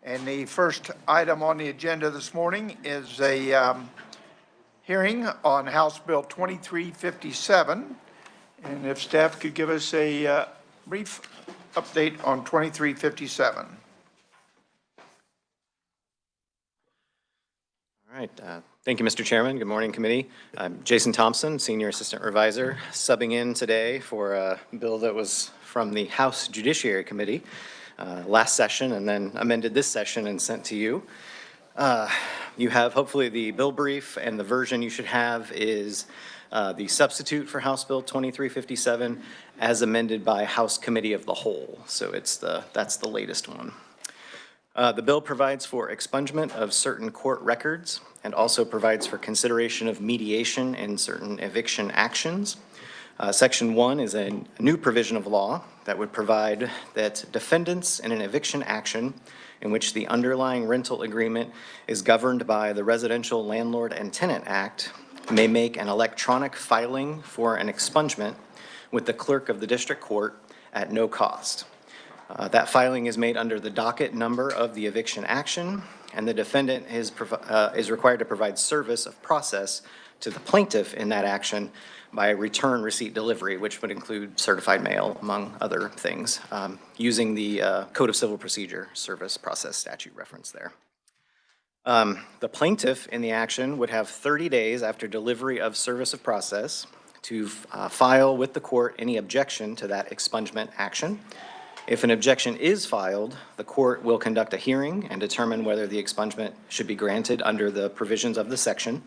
And the first item on the agenda this morning is a hearing on House Bill 2357. And if staff could give us a brief update on 2357. All right. Thank you, Mr. Chairman. Good morning, committee. I'm Jason Thompson, Senior Assistant Revisor, subbing in today for a bill that was from the House Judiciary Committee last session and then amended this session and sent to you. You have hopefully the bill brief, and the version you should have is the substitute for House Bill 2357 as amended by House Committee of the Whole. So that's the latest one. The bill provides for expungement of certain court records and also provides for consideration of mediation in certain eviction actions. Section 1 is a new provision of law that would provide that defendants in an eviction action in which the underlying rental agreement is governed by the Residential Landlord and Tenant Act may make an electronic filing for an expungement with the clerk of the district court at no cost. That filing is made under the docket number of the eviction action, and the defendant is required to provide service of process to the plaintiff in that action by return receipt delivery, which would include certified mail, among other things, using the Code of Civil Procedure service process statute reference there. The plaintiff in the action would have 30 days after delivery of service of process to file with the court any objection to that expungement action. If an objection is filed, the court will conduct a hearing and determine whether the expungement should be granted under the provisions of the section.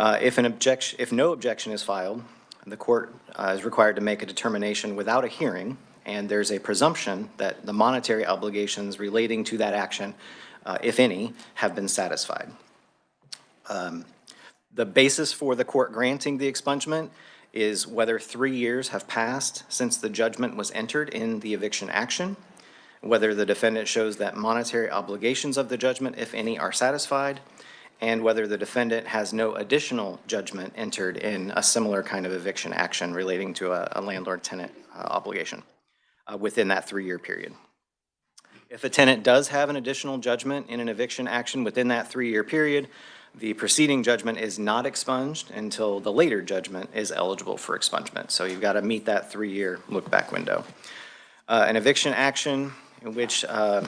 If no objection is filed, the court is required to make a determination without a hearing, and there's a presumption that the monetary obligations relating to that action, if any, have been satisfied. The basis for the court granting the expungement is whether 3 years have passed since the judgment was entered in the eviction action, whether the defendant shows that monetary obligations of the judgment, if any, are satisfied, and whether the defendant has no additional judgment entered in a similar kind of eviction action relating to a landlord-tenant obligation within that 3-year period. If a tenant does have an additional judgment in an eviction action within that 3-year period, the preceding judgment is not expunged until the later judgment is eligible for expungement. So you've got to meet that 3-year look-back window. An eviction action in which a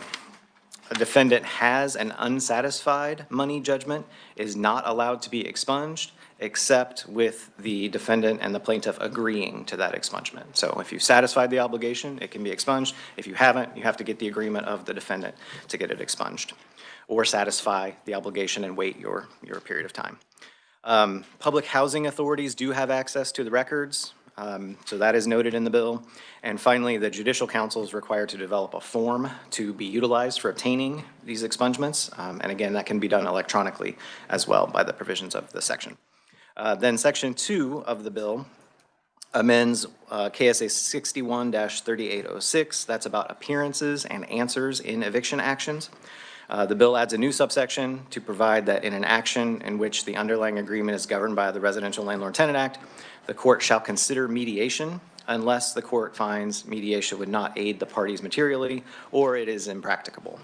defendant has an unsatisfied money judgment is not allowed to be expunged except with the defendant and the plaintiff agreeing to that expungement. So if you've satisfied the obligation, it can be expunged. If you haven't, you have to get the agreement of the defendant to get it expunged, or satisfy the obligation and wait your period of time. Public housing authorities do have access to the records, so that is noted in the bill. And finally, the Judicial Council is required to develop a form to be utilized for obtaining these expungements. And again, that can be done electronically as well by the provisions of the section. Then Section 2 of the bill amends KSA 61-3806. That's about appearances and answers in eviction actions. The bill adds a new subsection to provide that in an action in which the underlying agreement is governed by the Residential Landlord-Tenant Act, the court shall consider mediation unless the court finds mediation would not aid the parties materially or it is impracticable.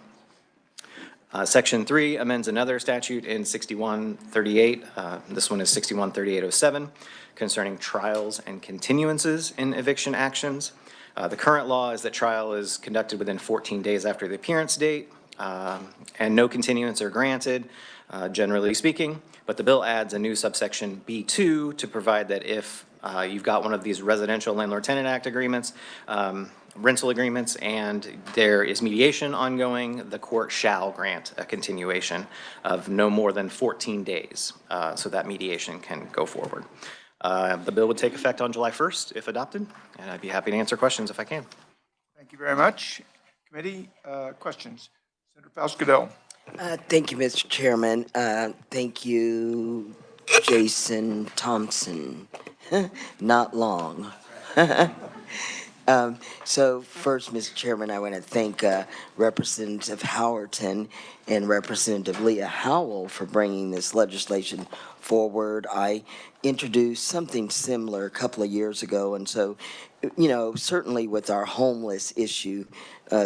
Section 3 amends another statute in 6138. This one is 613807 concerning trials and continuances in eviction actions. The current law is that trial is conducted within 14 days after the appearance date. And no continuance are granted, generally speaking, but the bill adds a new subsection B2 to provide that if you've got one of these Residential Landlord-Tenant Act agreements, rental agreements, and there is mediation ongoing, the court shall grant a continuation of no more than 14 days so that mediation can go forward. The bill would take effect on July 1st if adopted, and I'd be happy to answer questions if I can. Thank you very much. Committee, questions? Senator Pascadell. Thank you, Mr. Chairman. Thank you, Jason Thompson. Not long. So first, Mr. Chairman, I want to thank Representative Howerton and Representative Leah Howell for bringing this legislation forward. I introduced something similar a couple of years ago, and so, you know, certainly with our homeless issue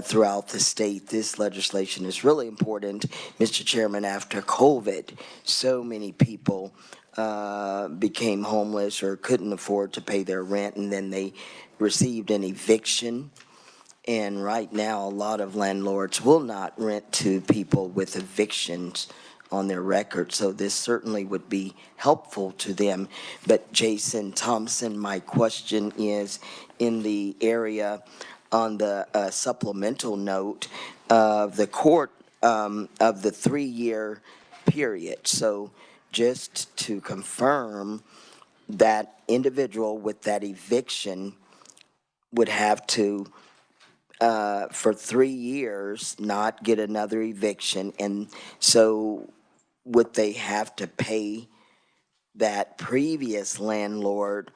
throughout the state, this legislation is really important. Mr. Chairman, after COVID, so many people became homeless or couldn't afford to pay their rent, and then they received an eviction. And right now, a lot of landlords will not rent to people with evictions on their record. So this certainly would be helpful to them. But Jason Thompson, my question is in the area on the supplemental note of the court of the 3-year period. So just to confirm, that individual with that eviction would have to, for 3 years, not get another eviction. And so would they have to pay that previous landlord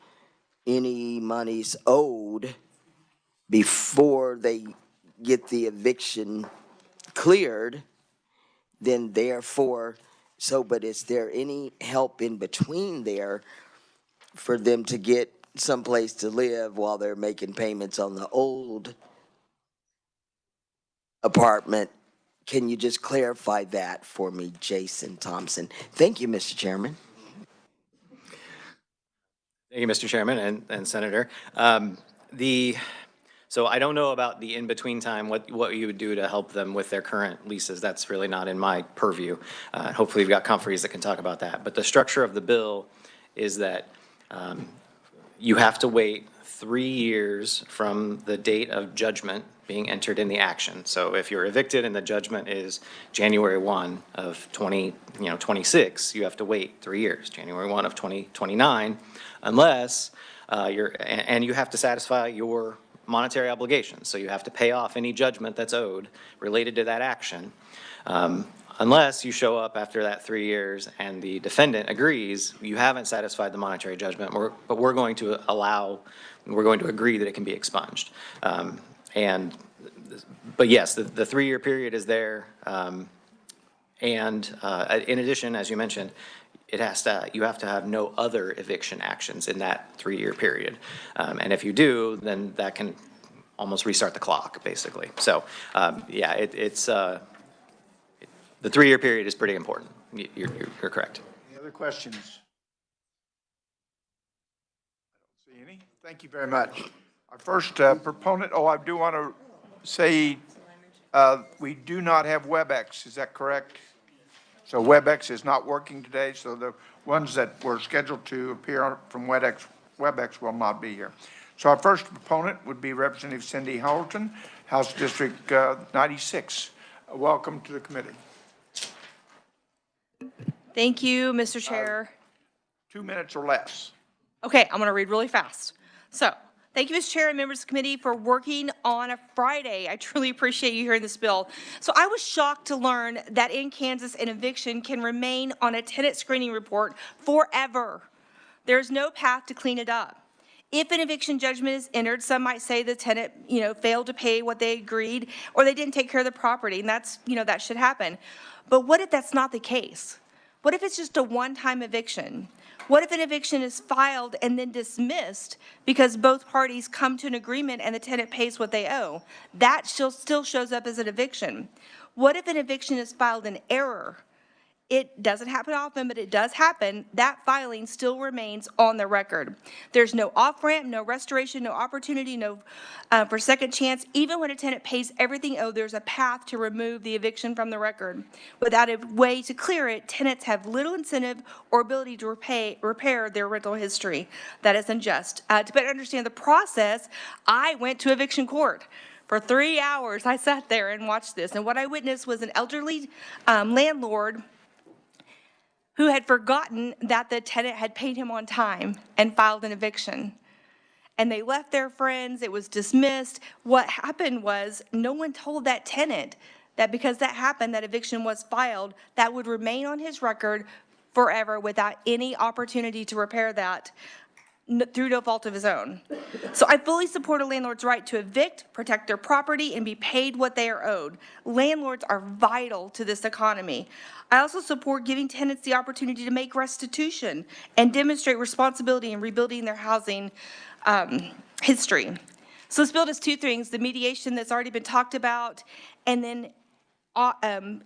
any monies owed before they get the eviction cleared? Then therefore, so, but is there any help in between there for them to get someplace to live while they're making payments on the old apartment? Can you just clarify that for me, Jason Thompson? Thank you, Mr. Chairman. Thank you, Mr. Chairman and Senator. So I don't know about the in-between time, what you would do to help them with their current leases. That's really not in my purview. Hopefully you've got conferees that can talk about that. But the structure of the bill is that you have to wait 3 years from the date of judgment being entered in the action. So if you're evicted and the judgment is January 1 of 2026, you have to wait 3 years, January 1 of 2029, unless and you have to satisfy your monetary obligations. So you have to pay off any judgment that's owed related to that action. Unless you show up after that 3 years and the defendant agrees, you haven't satisfied the monetary judgment, but we're going to agree that it can be expunged. But yes, the 3-year period is there. In addition, as you mentioned, you have to have no other eviction actions in that 3-year period. And if you do, then that can almost restart the clock, basically. So, yeah, the 3-year period is pretty important. You're correct. Any other questions? I don't see any. Thank you very much. Our first proponent, I do want to say we do not have WebEx. Is that correct? So WebEx is not working today, so the ones that were scheduled to appear from WebEx will not be here. So our first proponent would be Representative Cindy Howerton, House District 96. Welcome to the committee. Thank you, Mr. Chair. 2 minutes or less. Okay, I'm going to read really fast. So, thank you, Mr. Chair and members of the committee, for working on a Friday. I truly appreciate you hearing this bill. So I was shocked to learn that in Kansas, an eviction can remain on a tenant screening report forever. There's no path to clean it up. If an eviction judgment is entered, some might say the tenant, failed to pay what they agreed, or they didn't take care of the property, and that's, that should happen. But what if that's not the case? What if it's just a one-time eviction? What if an eviction is filed and then dismissed because both parties come to an agreement and the tenant pays what they owe? That still shows up as an eviction. What if an eviction is filed in error? It doesn't happen often, but it does happen. That filing still remains on the record. There's no off-ramp, no restoration, no opportunity, for second chance. Even when a tenant pays everything owed, there's a path to remove the eviction from the record. Without a way to clear it, tenants have little incentive or ability to repair their rental history. That is unjust. To better understand the process, I went to eviction court. For 3 hours, I sat there and watched this. And what I witnessed was an elderly landlord who had forgotten that the tenant had paid him on time and filed an eviction. And they left their friends, it was dismissed. What happened was no one told that tenant that because that happened, that eviction was filed, that would remain on his record forever without any opportunity to repair that. through no fault of his own. So I fully support a landlord's right to evict, protect their property, and be paid what they are owed. Landlords are vital to this economy. I also support giving tenants the opportunity to make restitution and demonstrate responsibility in rebuilding their housing history. So this bill does two things: the mediation that's already been talked about, and then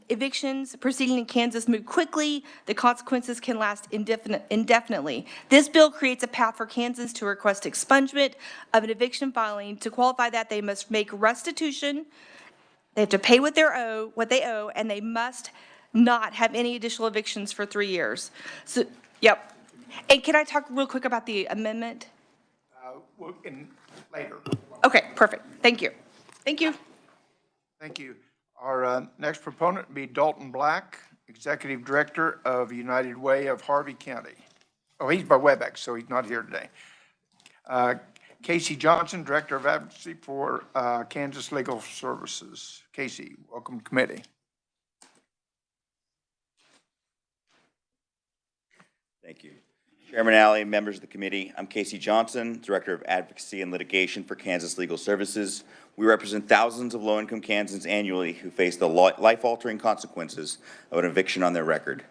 evictions proceeding in Kansas move quickly. The consequences can last indefinitely. This bill creates a path for Kansas to request expungement of an eviction filing. To qualify that, they must make restitution. They have to pay what they owe, and they must not have any additional evictions for 3 years. So, yep. And can I talk real quick about the amendment? Later. Okay, perfect. Thank you. Thank you. Thank you. Our next proponent will be Dalton Black, Executive Director of United Way of Harvey County. Oh, he's by WebEx, so he's not here today. Casey Johnson, Director of Advocacy for Kansas Legal Services. Casey, welcome to committee. Thank you. Chairman Alley, members of the committee, I'm Casey Johnson, Director of Advocacy and Litigation for Kansas Legal Services. We represent thousands of low-income Kansans annually who face the life-altering consequences of an eviction on their record,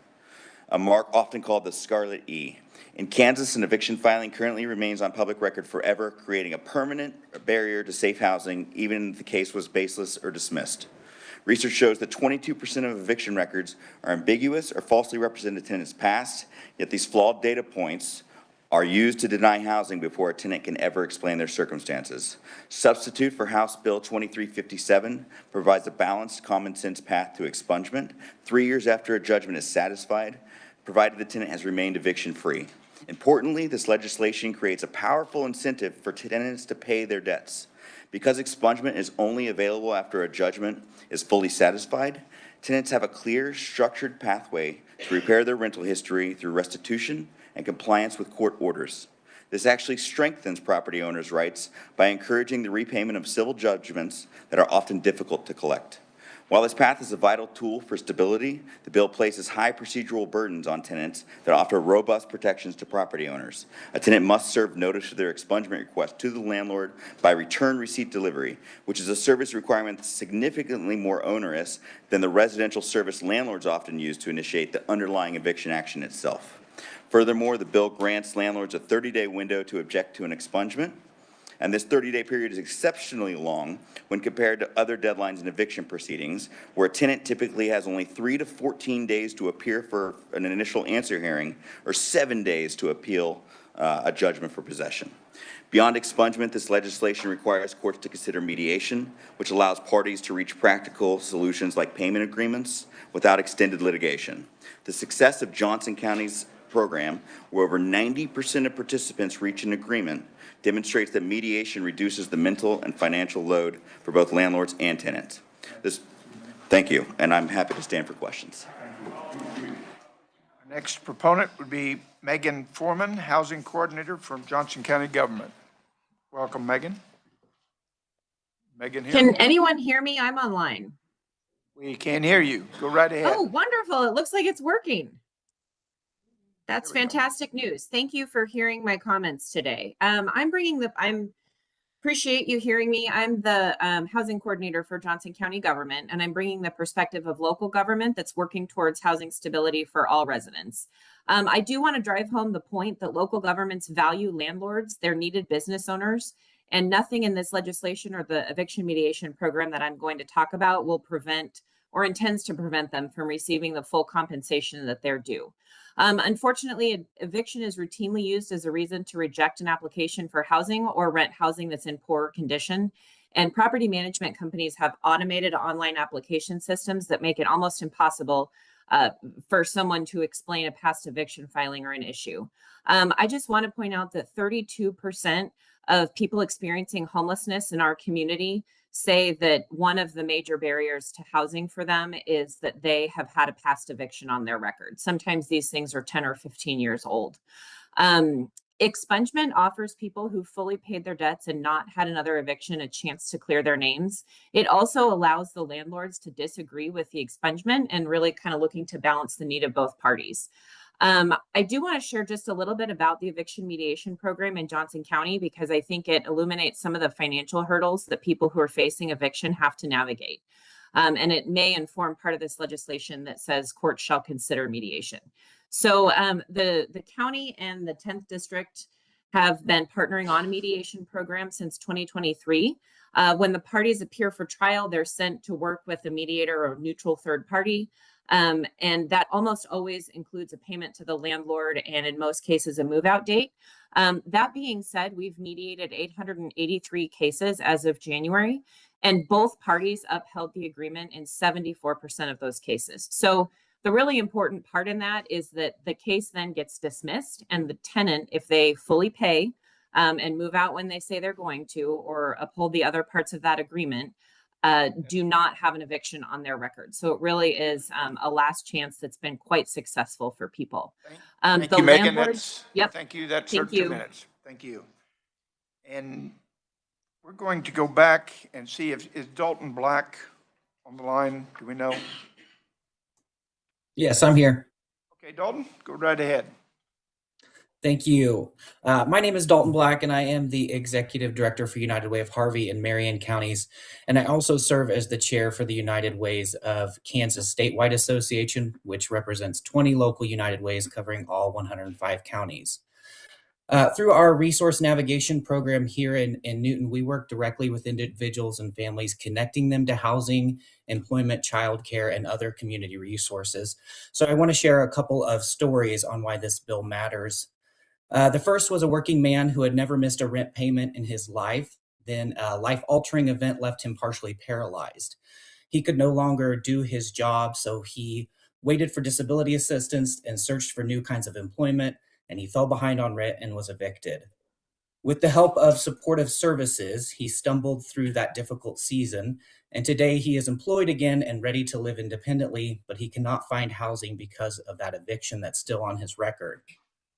a mark often called the Scarlet E. In Kansas, an eviction filing currently remains on public record forever, creating a permanent barrier to safe housing, even if the case was baseless or dismissed. Research shows that 22% of eviction records are ambiguous or falsely represented tenants past, yet these flawed data points are used to deny housing before a tenant can ever explain their circumstances. Substitute for House Bill 2357 provides a balanced, common-sense path to expungement 3 years after a judgment is satisfied, provided the tenant has remained eviction-free. Importantly, this legislation creates a powerful incentive for tenants to pay their debts. Because expungement is only available after a judgment is fully satisfied, tenants have a clear, structured pathway to repair their rental history through restitution and compliance with court orders. This actually strengthens property owners' rights by encouraging the repayment of civil judgments that are often difficult to collect. While this path is a vital tool for stability, the bill places high procedural burdens on tenants that offer robust protections to property owners. A tenant must serve notice of their expungement request to the landlord by return receipt delivery, which is a service requirement that's significantly more onerous than the residential service landlords often use to initiate the underlying eviction action itself. Furthermore, the bill grants landlords a 30-day window to object to an expungement, and this 30-day period is exceptionally long when compared to other deadlines in eviction proceedings, where a tenant typically has only 3 to 14 days to appear for an initial answer hearing, or 7 days to appeal a judgment for possession. Beyond expungement, this legislation requires courts to consider mediation, which allows parties to reach practical solutions like payment agreements without extended litigation. The success of Johnson County's program, where over 90% of participants reach an agreement, demonstrates that mediation reduces the mental and financial load for both landlords and tenants. Thank you, and I'm happy to stand for questions. Our next proponent would be Megan Foreman, Housing Coordinator from Johnson County Government. Welcome, Megan. Megan here. Can anyone hear me? I'm online. We can't hear you. Go right ahead. Oh, wonderful. It looks like it's working. That's fantastic news. Thank you for hearing my comments today. I'm appreciate you hearing me. I'm the housing coordinator for Johnson County Government, and I'm bringing the perspective of local government that's working towards housing stability for all residents. I do want to drive home the point that local governments value landlords, they're needed business owners, and nothing in this legislation or the eviction mediation program that I'm going to talk about will prevent or intends to prevent them from receiving the full compensation that they're due. Unfortunately, eviction is routinely used as a reason to reject an application for housing or rent housing that's in poor condition. And property management companies have automated online application systems that make it almost impossible for someone to explain a past eviction filing or an issue. I just want to point out that 32% of people experiencing homelessness in our community say that one of the major barriers to housing for them is that they have had a past eviction on their record. Sometimes these things are 10 or 15 years old. Expungement offers people who fully paid their debts and not had another eviction a chance to clear their names. It also allows the landlords to disagree with the expungement and really kind of looking to balance the need of both parties. I do want to share just a little bit about the eviction mediation program in Johnson County because I think it illuminates some of the financial hurdles that people who are facing eviction have to navigate. And it may inform part of this legislation that says courts shall consider mediation. So the county and the 10th district have been partnering on a mediation program since 2023. When the parties appear for trial, they're sent to work with a mediator or neutral third party. And that almost always includes a payment to the landlord and in most cases a move out date. That being said, we've mediated 883 cases as of January, and both parties upheld the agreement in 74% of those cases. So the really important part in that is that the case then gets dismissed and the tenant, if they fully pay and move out when they say they're going to, or uphold the other parts of that agreement, do not have an eviction on their record. So it really is a last chance that's been quite successful for people. Thank The you, Megan. landlords- Yep. Thank you. That Thank served 2 you. minutes. Thank you. And we're going to go back and see if, is Dalton Black on the line? Do we know? Yes, I'm here. Okay, Dalton, go right ahead. Thank you. My name is Dalton Black, and I am the Executive Director for United Way of Harvey and Marion counties. And I also serve as the chair for the United Ways of Kansas Statewide Association, which represents 20 local United Ways covering all 105 counties. Through our resource navigation program here in Newton, we work directly with individuals and families, connecting them to housing, employment, childcare, and other community resources. So I want to share a couple of stories on why this bill matters. The first was a working man who had never missed a rent payment in his life. Then a life-altering event left him partially paralyzed. He could no longer do his job, so he waited for disability assistance and searched for new kinds of employment, and he fell behind on rent and was evicted. With the help of supportive services, he stumbled through that difficult season, and today he is employed again and ready to live independently, but he cannot find housing because of that eviction that's still on his record.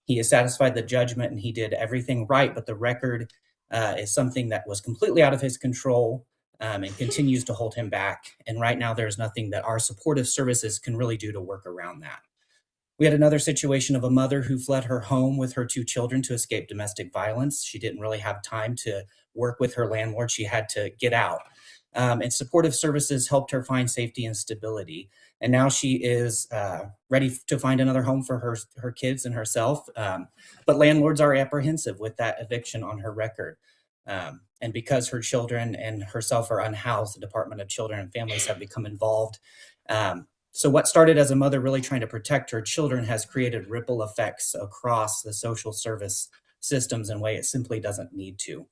He has satisfied the judgment and he did everything right, but the record is something that was completely out of his control and continues to hold him back. And right now, there's nothing that our supportive services can really do to work around that. We had another situation of a mother who fled her home with her 2 children to escape domestic violence. She didn't really have time to work with her landlord. She had to get out. And supportive services helped her find safety and stability. And now she is ready to find another home for her kids and herself. But landlords are apprehensive with that eviction on her record. And because her children and herself are unhoused, the Department of Children and Families have become involved. So what started as a mother really trying to protect her children has created ripple effects across the social service systems in a way it simply doesn't need to.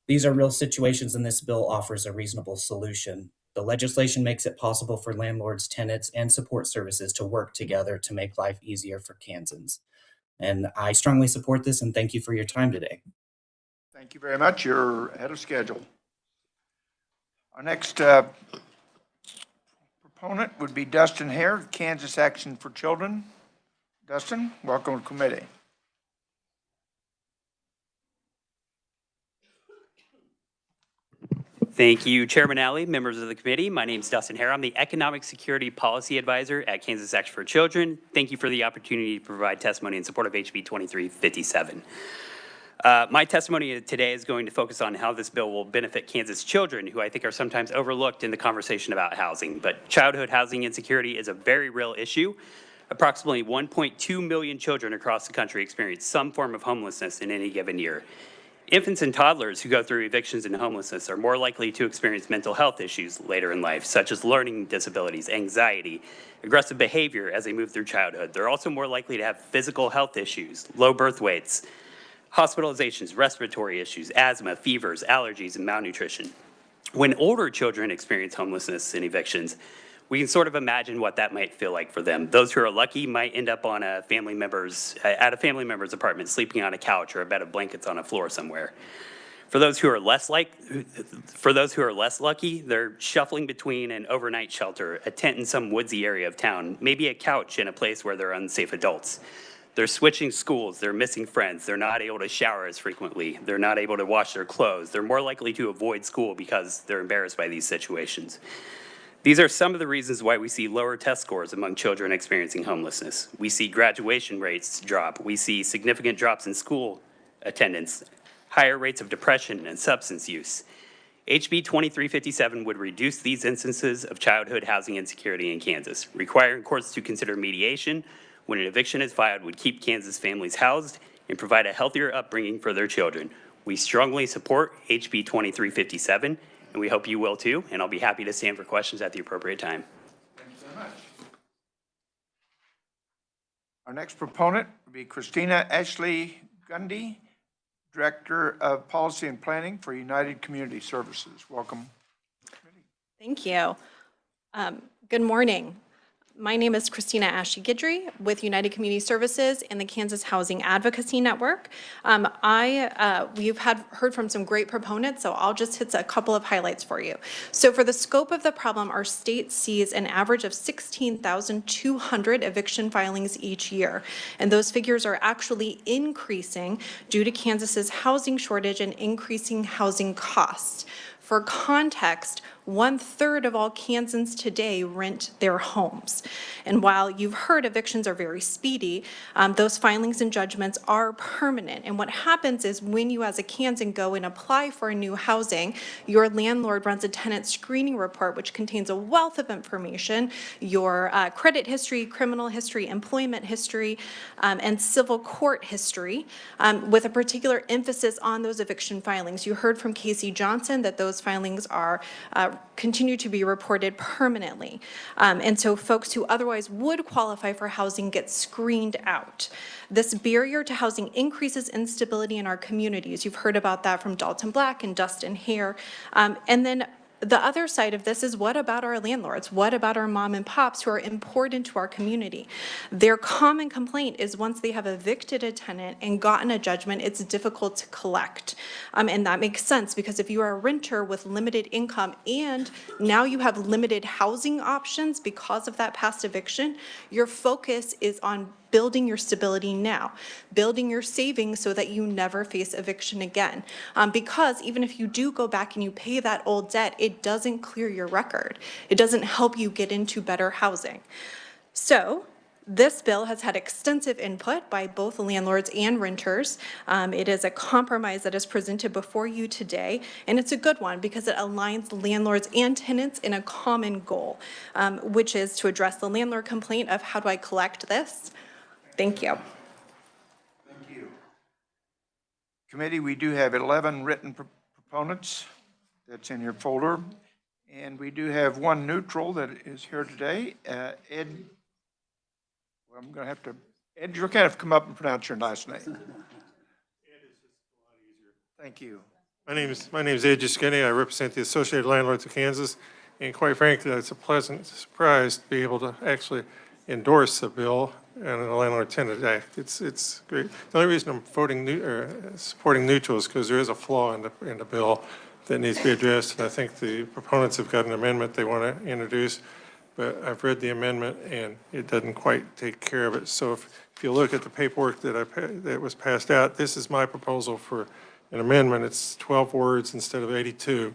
These are real situations, and this bill offers a reasonable solution. The legislation makes it possible for landlords, tenants, and support services to work together to make life easier for Kansans. And I strongly support this, and thank you for your time today. Thank you very much. You're ahead of schedule. Our next proponent would be Dustin Hare, Kansas Action for Children. Dustin, welcome to committee. Thank you, Chairman Alley, members of the committee. My name is Dustin Hare. I'm the Economic Security Policy Advisor at Kansas Action for Children. Thank you for the opportunity to provide testimony in support of HB 2357. My testimony today is going to focus on how this bill will benefit Kansas children, who I think are sometimes overlooked in the conversation about housing. But childhood housing insecurity is a very real issue. Approximately 1.2 million children across the country experience some form of homelessness in any given year. Infants and toddlers who go through evictions and homelessness are more likely to experience mental health issues later in life, such as learning disabilities, anxiety, aggressive behavior as they move through childhood. They're also more likely to have physical health issues, low birth weights, hospitalizations, respiratory issues, asthma, fevers, allergies, and malnutrition. When older children experience homelessness and evictions, we can sort of imagine what that might feel like for them. Those who are lucky might end up on at a family member's apartment, sleeping on a couch or a bed of blankets on a floor somewhere. For those who are less lucky, they're shuffling between an overnight shelter, a tent in some woodsy area of town, maybe a couch in a place where there are unsafe adults. They're switching schools, they're missing friends, they're not able to shower as frequently, they're not able to wash their clothes, they're more likely to avoid school because they're embarrassed by these situations. These are some of the reasons why we see lower test scores among children experiencing homelessness. We see graduation rates drop. We see significant drops in school attendance, higher rates of depression and substance use. HB 2357 would reduce these instances of childhood housing insecurity in Kansas. Requiring courts to consider mediation when an eviction is filed would keep Kansas families housed and provide a healthier upbringing for their children. We strongly support HB 2357, and we hope you will too, and I'll be happy to stand for questions at the appropriate time. Thank you very much. Our next proponent will be Christina Ashley Gundy, Director of Policy and Planning for United Community Services. Welcome. Thank you. Good morning. My name is Christina Ashley-Guidry with United Community Services and the Kansas Housing Advocacy Network. We've heard from some great proponents, so I'll just hit a couple of highlights for you. So for the scope of the problem, our state sees an average of 16,200 eviction filings each year. And those figures are actually increasing due to Kansas's housing shortage and increasing housing costs. For context, 1/3 of all Kansans today rent their homes. And while you've heard evictions are very speedy, those filings and judgments are permanent. And what happens is when you as a Kansan go and apply for a new housing, your landlord runs a tenant screening report, which contains a wealth of information, your credit history, criminal history, employment history, and civil court history, with a particular emphasis on those eviction filings. You heard from Casey Johnson that those filings are continue to be reported permanently. And so folks who otherwise would qualify for housing get screened out. This barrier to housing increases instability in our communities. You've heard about that from Dalton Black and Dustin Hare. And then the other side of this is, what about our landlords? What about our mom and pops who are important to our community? Their common complaint is once they have evicted a tenant and gotten a judgment, it's difficult to collect. And that makes sense because if you are a renter with limited income and now you have limited housing options because of that past eviction, your focus is on building your stability now, building your savings so that you never face eviction again. Because even if you do go back and you pay that old debt, it doesn't clear your record. It doesn't help you get into better housing. So this bill has had extensive input by both landlords and renters. It is a compromise that is presented before you today, and it's a good one because it aligns landlords and tenants in a common goal, which is to address the landlord complaint of how do I collect this? Thank you. Thank you. Committee, we do have 11 written proponents. That's in your folder. And we do have one neutral that is here today. Ed, well, I'm going to have to, Ed, you're going to have to come up and pronounce your last name. Ed is just a lot easier. Thank you. My name is Ed Gischini. I represent the Associated Landlords of Kansas. And quite frankly, it's a pleasant surprise to be able to actually endorse a bill and a landlord-tenant act. It's great. The only reason I'm supporting neutral is because there is a flaw in the bill that needs to be addressed, and I think the proponents have got an amendment they want to introduce, but I've read the amendment and it doesn't quite take care of it. So if you look at the paperwork that was passed out, this is my proposal for an amendment. It's 12 words instead of 82,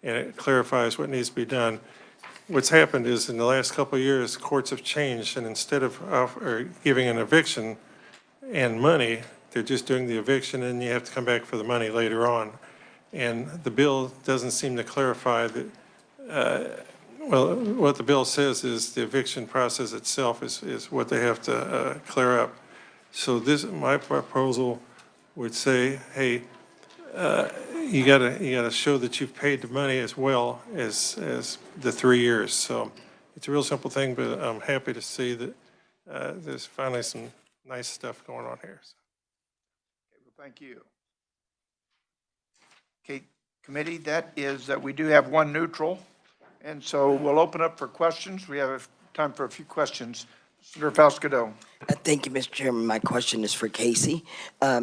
and it clarifies what needs to be done. What's happened is in the last couple of years, courts have changed, and instead of giving an eviction and money, they're just doing the eviction and you have to come back for the money later on. And the bill doesn't seem to clarify that, well, what the bill says is the eviction process itself is what they have to clear up. So my proposal would say, hey, you gotta show that you've paid the money as well as the 3 years. So it's a real simple thing, but I'm happy to see that there's finally some nice stuff going on here. So. Okay, well, thank you. Okay, committee, that is that we do have one neutral, and so we'll open up for questions. We have time for a few questions. Senator Falscado. Thank you, Mr. Chairman. My question is for Casey.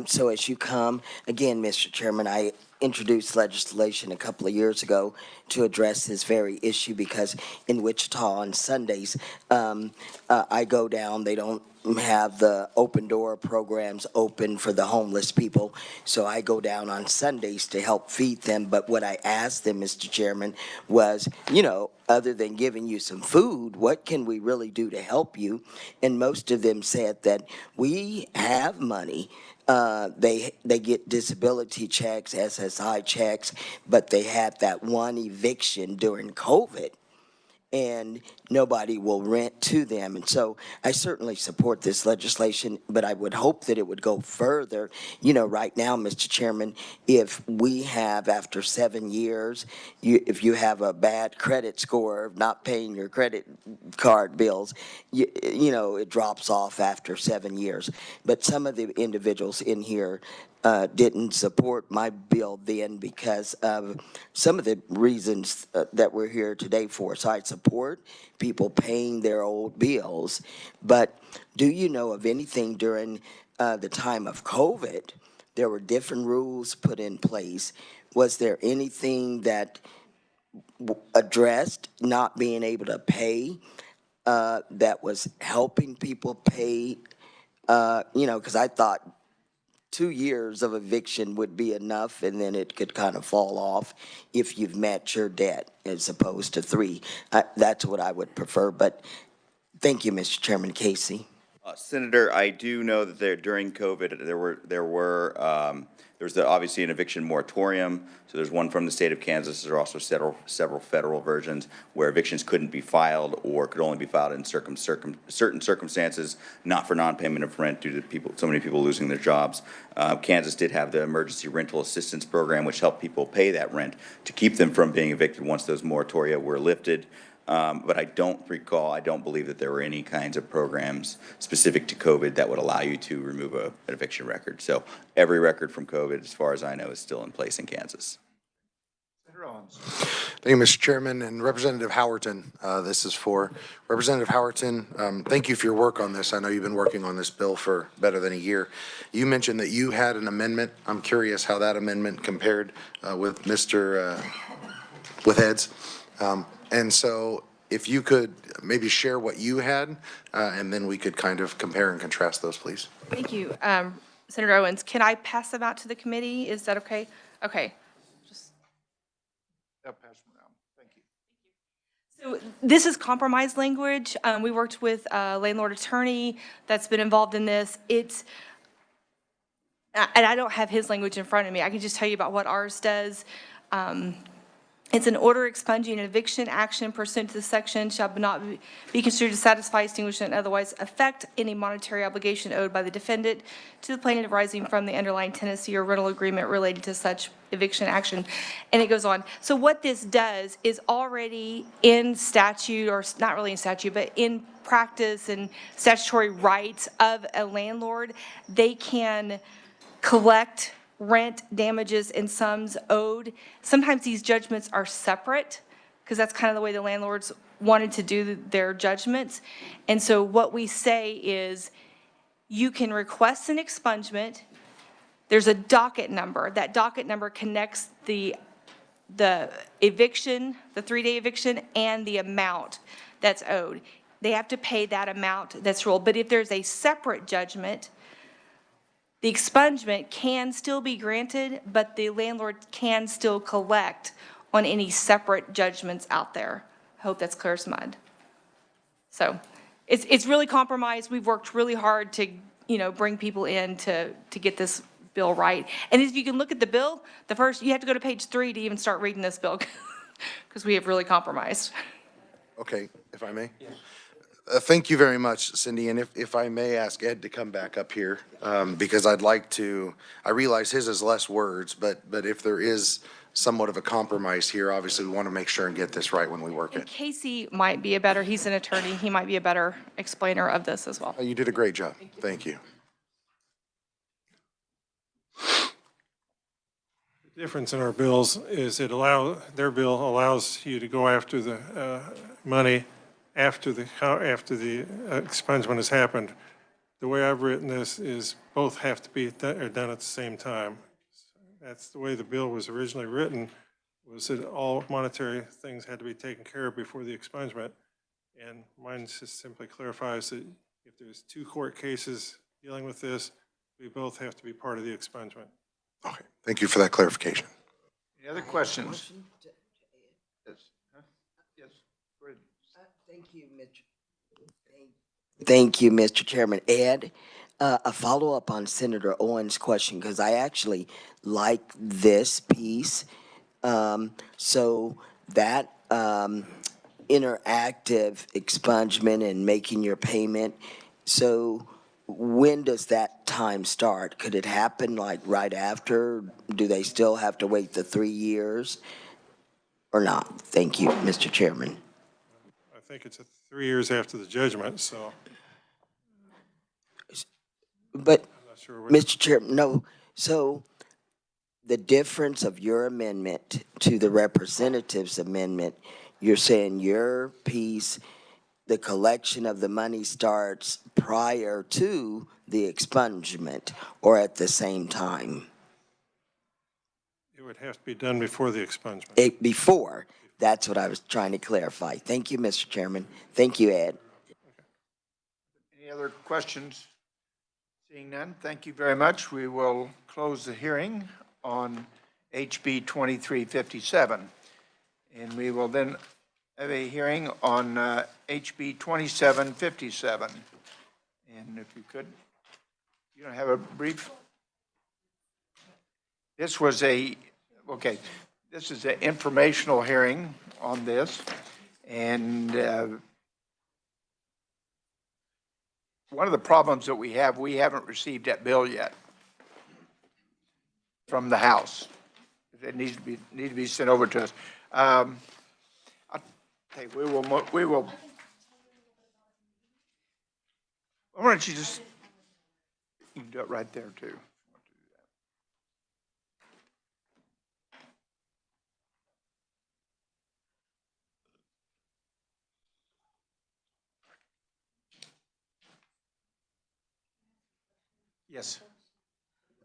So as you come, again, Mr. Chairman, I introduced legislation a couple of years ago to address this very issue because in Wichita on Sundays, I go down, they don't have the open door programs open for the homeless people. So I go down on Sundays to help feed them. But what I asked them, Mr. Chairman, was, you know, other than giving you some food, what can we really do to help you? And most of them said that we have money. They get disability checks, SSI checks, but they had that one eviction during COVID, and nobody will rent to them. And so I certainly support this legislation, but I would hope that it would go further. You know, right now, Mr. Chairman, if we have, after 7 years, if you have a bad credit score of not paying your credit card bills, you know, it drops off after 7 years. But some of the individuals in here didn't support my bill then because of some of the reasons that we're here today for. So I support people paying their old bills. But do you know of anything during the time of COVID? There were different rules put in place. Was there anything that addressed not being able to pay that was helping people pay? You know, because I thought 2 years of eviction would be enough, and then it could kind of fall off if you've met your debt as opposed to 3. That's what I would prefer, but thank you, Mr. Chairman. Casey. Senator, I do know that during COVID, there was obviously an eviction moratorium. So there's one from the state of Kansas. There are also several federal versions where evictions couldn't be filed or could only be filed in certain circumstances, not for non-payment of rent due to so many people losing their jobs. Kansas did have the emergency rental assistance program, which helped people pay that rent to keep them from being evicted once those moratoria were lifted. But I don't believe that there were any kinds of programs specific to COVID that would allow you to remove an eviction record. So every record from COVID, as far as I know, is still in place in Kansas. Senator Owens. Thank you, Mr. Chairman, and Representative Howerton. This is for Representative Howerton. Thank you for your work on this. I know you've been working on this bill for better than a year. You mentioned that you had an amendment. I'm curious how that amendment compared with Ed's. And so if you could maybe share what you had, and then we could kind of compare and contrast those, please. Thank you. Senator Owens, can I pass them out to the committee? Is that okay? Okay. I'll pass them around. Thank you. So this is compromise language. We worked with a landlord attorney that's been involved in this. And I don't have his language in front of me. I can just tell you about what ours does. It's an order expunging an eviction action pursuant to this section shall not be construed to satisfy, extinguish, and otherwise affect any monetary obligation owed by the defendant to the plaintiff arising from the underlying tenancy or rental agreement related to such eviction action. And it goes on. So what this does is already in statute, or not really in statute, but in practice and statutory rights of a landlord, they can collect rent, damages, and sums owed. Sometimes these judgments are separate because that's kind of the way the landlords wanted to do their judgments. And so what we say is you can request an expungement. There's a docket number. That docket number connects the eviction, the 3-day eviction, and the amount that's owed. They have to pay that amount that's ruled. But if there's a separate judgment, the expungement can still be granted, but the landlord can still collect on any separate judgments out there. I hope that's clear as mud. So it's really compromised. We've worked really hard to, bring people in to get this bill right. And if you can look at the bill, you have to go to page 3 to even start reading this bill because we have really compromised. Okay, if I may. Yeah. Thank you very much, Cindy. And if I may ask Ed to come back up here, because I realize his is less words, but if there is somewhat of a compromise here, obviously we want to make sure and get this right when we work it. Casey might be he's an attorney, he might be a better explainer of this as well. You did a great job. Thank you. The difference in our bills is their bill allows you to go after the money after the expungement has happened. The way I've written this is both have to be done at the same time. That's the way the bill was originally written, was that all monetary things had to be taken care of before the expungement. And mine just simply clarifies that if there's 2 court cases dealing with this, we both have to be part of the expungement. Okay, thank you for that clarification. Any other questions? Yes. Huh? Yes. Go ahead. Thank you, Mr. Chairman. Ed, a follow-up on Senator Owen's question, because I actually like this piece. So that interactive expungement and making your payment, so when does that time start? Could it happen like right after? Do they still have to wait the 3 years or not? Thank you, Mr. Chairman. I think it's 3 years after the judgment, so But, I'm not sure what. Mr. Chairman, no, so the difference of your amendment to the representative's amendment, you're saying your piece, the collection of the money starts prior to the expungement or at the same time? It would have to be done before the expungement. Before, that's what I was trying to clarify. Thank you, Mr. Chairman. Thank you, Ed. Any other questions? Seeing none, thank you very much. We will close the hearing on HB 2357. And we will then have a hearing on HB 2757. And if you could, you don't have a brief? This was okay, this is an informational hearing on this. And one of the problems that we haven't received that bill yet from the House. It needs to be sent over to us. Okay, we will. Why don't you just, you can do it right there too. Yes.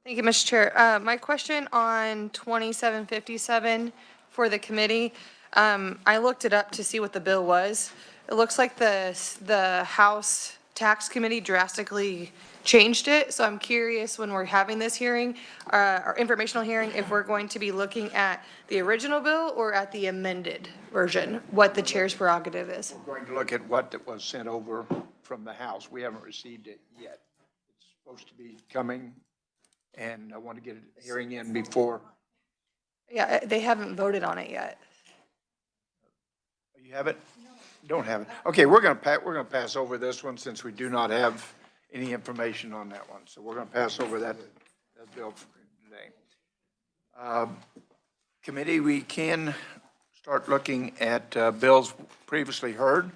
Thank you, Mr. Chair. My question on 2757 for the committee, I looked it up to see what the bill was. It looks like the House Tax Committee drastically changed it, so I'm curious when we're having this hearing, or informational hearing, if we're going to be looking at the original bill or at the amended version, what the chair's prerogative is. We're going to look at what was sent over from the House. We haven't received it yet. It's supposed to be coming, and I want to get a hearing in before. Yeah, they haven't voted on it yet. You have it? Don't have it. Okay, we're going to pass over this one since we do not have any information on that one. So we're going to pass over that bill for today. Committee, we can start looking at bills previously heard.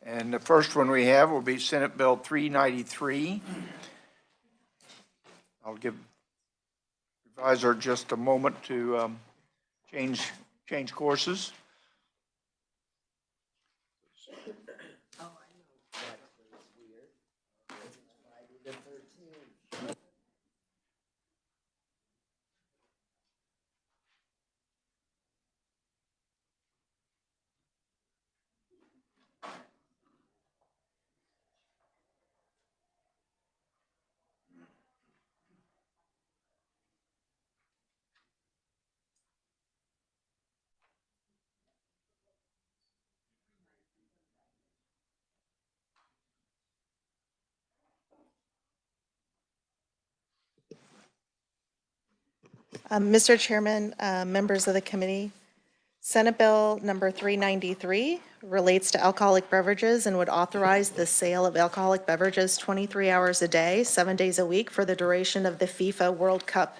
And the first one we have will be Senate Bill 393. I'll give advisor just a moment to change courses. Mr. Chairman, members of the committee, Senate Bill number 393 relates to alcoholic beverages and would authorize the sale of alcoholic beverages 23 hours a day, 7 days a week for the duration of the FIFA World Cup.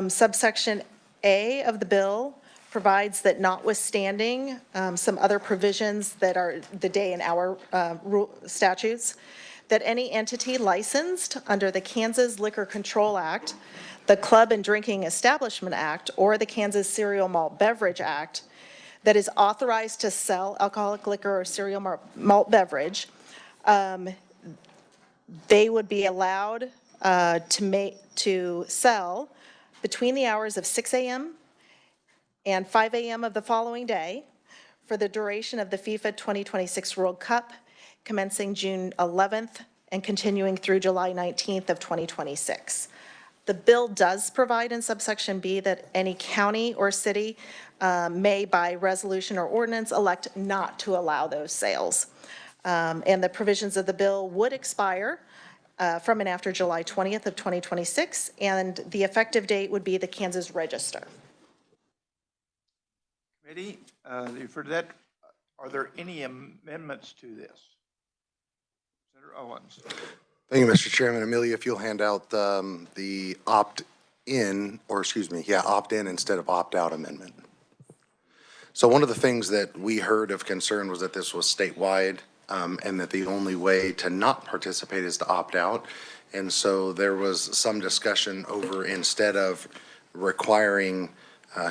Subsection A of the bill provides that notwithstanding some other provisions that are the day and hour statutes, that any entity licensed under the Kansas Liquor Control Act, the Club and Drinking Establishment Act, or the Kansas Cereal Malt Beverage Act that is authorized to sell alcoholic liquor or cereal malt beverage, they would be allowed to sell between the hours of 6 a.m. and 5 a.m. of the following day for the duration of the FIFA 2026 World Cup, commencing June 11th and continuing through July 19th of 2026. The bill does provide in subsection B that any county or city may, by resolution or ordinance, elect not to allow those sales. And the provisions of the bill would expire from and after July 20th of 2026, and the effective date would be the Kansas Register. Committee, you've heard that. Are there any amendments to this? Senator Owens. Thank you, Mr. Chairman. Amelia, if you'll hand out the opt-in, or excuse me, opt-in instead of opt-out amendment. So one of the things that we heard of concern was that this was statewide and that the only way to not participate is to opt out. And so there was some discussion over, instead of requiring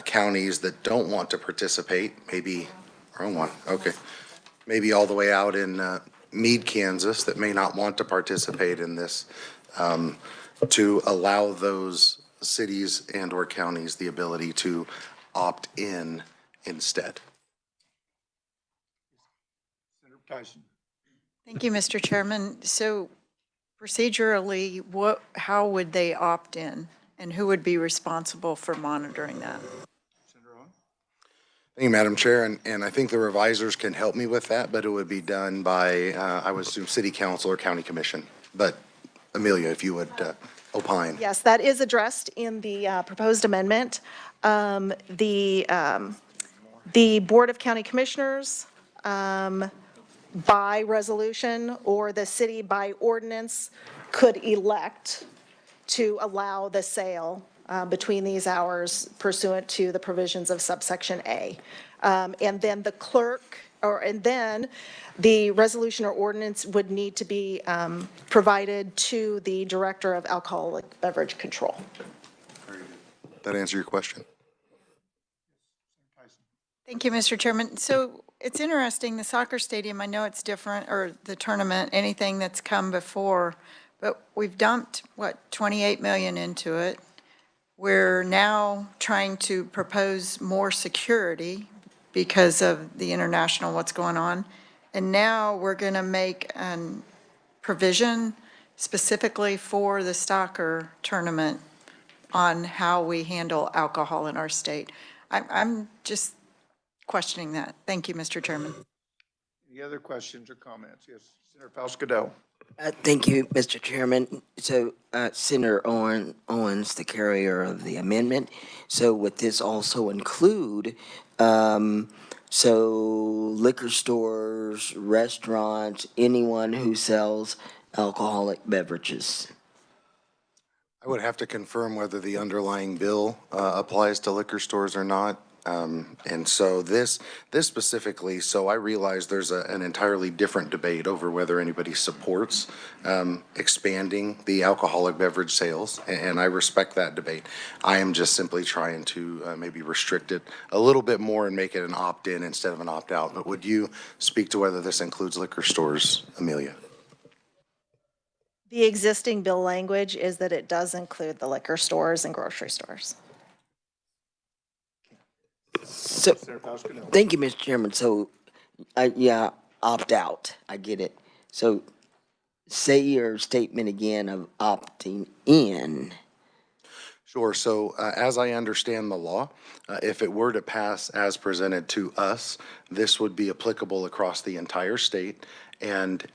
counties that don't want to participate, maybe, wrong one, okay, maybe all the way out in Meade, Kansas, that may not want to participate in this, to allow those cities and or counties the ability to opt in instead. Senator Tyson. Thank you, Mr. Chairman. So procedurally, how would they opt in, and who would be responsible for monitoring that? Senator Owens. Thank you, Madam Chair, and I think the revisers can help me with that, but it would be done by, I would assume, City Council or County Commission. But Amelia, if you would opine. Yes, that is addressed in the proposed amendment. The Board of County Commissioners, by resolution, or the city by ordinance, could elect to allow the sale between these hours pursuant to the provisions of subsection A. And then the clerk, and then the resolution or ordinance would need to be provided to the Director of Alcoholic Beverage Control. That answer your question? Thank you, Mr. Chairman. So it's interesting, the soccer stadium, I know it's different, or the tournament, anything that's come before, but we've dumped, what, 28 million into it. We're now trying to propose more security because of the international, what's going on. And now we're going to make a provision specifically for the soccer tournament on how we handle alcohol in our state. I'm just questioning that. Thank you, Mr. Chairman. Any other questions or comments? Yes, Senator Pascal. Thank you, Mr. Chairman. So Senator Owens, the carrier of the amendment. So would this also include, so liquor stores, restaurants, anyone who sells alcoholic beverages? I would have to confirm whether the underlying bill applies to liquor stores or not. And so this specifically, so I realize there's an entirely different debate over whether anybody supports expanding the alcoholic beverage sales, and I respect that debate. I am just simply trying to maybe restrict it a little bit more and make it an opt-in instead of an opt-out. But would you speak to whether this includes liquor stores, Amelia? The existing bill language is that it does include the liquor stores and grocery stores. So, thank you, Mr. Chairman. So, yeah, opt out. I get it. So, say your statement again of opting in. Sure. So as I understand the law, if it were to pass as presented to us, this would be applicable across the entire state and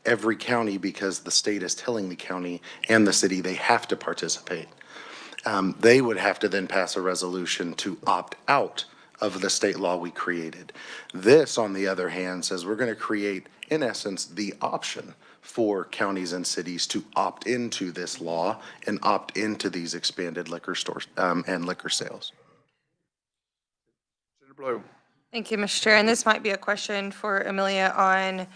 every county, because the state is telling the county and the city they have to participate. They would have to then pass a resolution to opt out of the state law we created. This, on the other hand, says we're going to create, in essence, the option for counties and cities to opt into this law and opt into these expanded liquor stores and liquor sales. Senator Blue. Thank you, Mr. Chair. And this might be a question for Amelia on,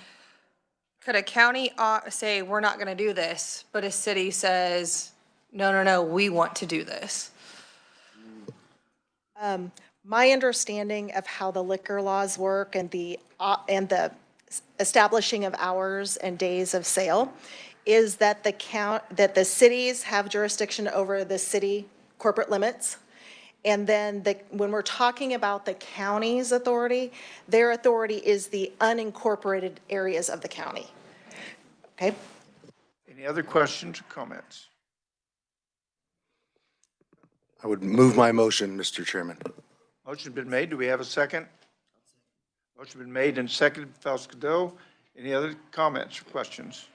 could a county say, we're not going to do this, but a city says, no, we want to do this? My understanding of how the liquor laws work and the establishing of hours and days of sale is that the cities have jurisdiction over the city corporate limits. And then when we're talking about the county's authority, their authority is the unincorporated areas of the county. Okay? Any other questions or comments? I would move my motion, Mr. Chairman. Motion's been made. Do we have a second? Motion been made and seconded. Falscadillo. Any other comments or questions?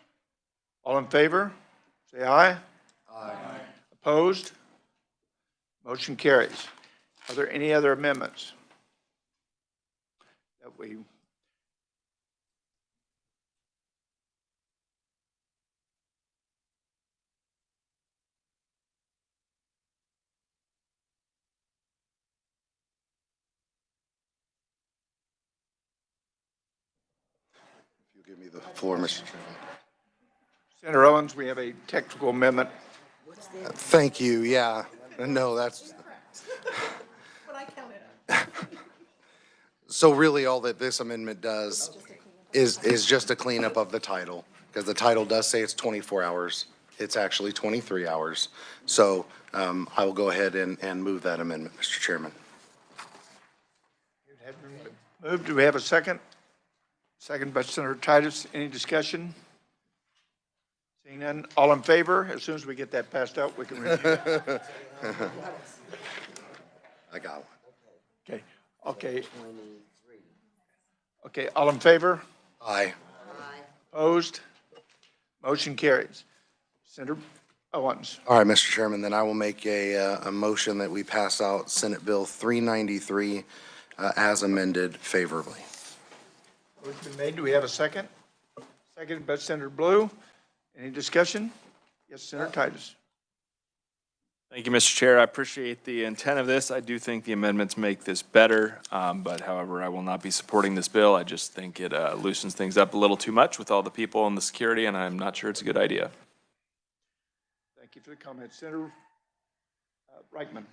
All in favor? Say aye. Aye. Opposed? Motion carries. Are there any other amendments that we? If you give me the floor, Mr. Chairman. Senator Owens, we have a technical amendment. Thank you, yeah. No, that's. So really, all that this amendment does is just a cleanup of the title, because the title does say it's 24 hours. It's actually 23 hours. So I will go ahead and move that amendment, Mr. Chairman. It had been moved. Do we have a second? Second by Senator Titus. Any discussion? Seeing none, all in favor? As soon as we get that passed out, we can review it. I got one. Okay, okay. Okay, all in favor? Aye. Opposed? Motion carries. Senator Owens. All right, Mr. Chairman, then I will make a motion that we pass out Senate Bill 393 as amended favorably. Motion been made. Do we have a second? Seconded by Senator Blue. Any discussion? Yes, Senator Titus. Thank you, Mr. Chair. I appreciate the intent of this. I do think the amendments make this better, but however, I will not be supporting this bill. I just think it loosens things up a little too much with all the people and the security, and I'm not sure it's a good idea. Thank you for the comment. Senator Reichman.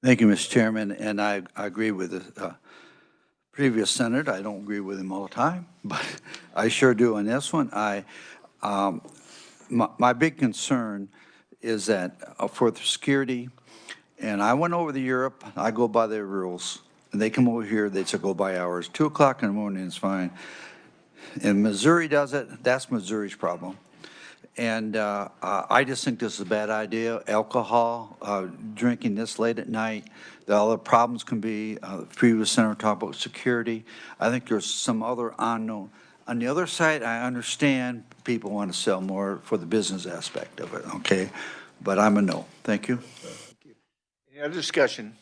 Thank you, Mr. Chairman, and I agree with the previous senator. I don't agree with him all the time, but I sure do on this one. My big concern is that for the security, and I went over to Europe, I go by their rules, and they come over here, they say go by hours. 2 o'clock in the morning is fine. And Missouri does it, that's Missouri's problem. And I just think this is a bad idea. Alcohol, drinking this late at night, the other problems can be, the previous senator talked about security. I think there's some other unknown. On the other side, I understand people want to sell more for the business aspect of it, okay? But I'm a no. Thank you. Thank you. Any other discussion?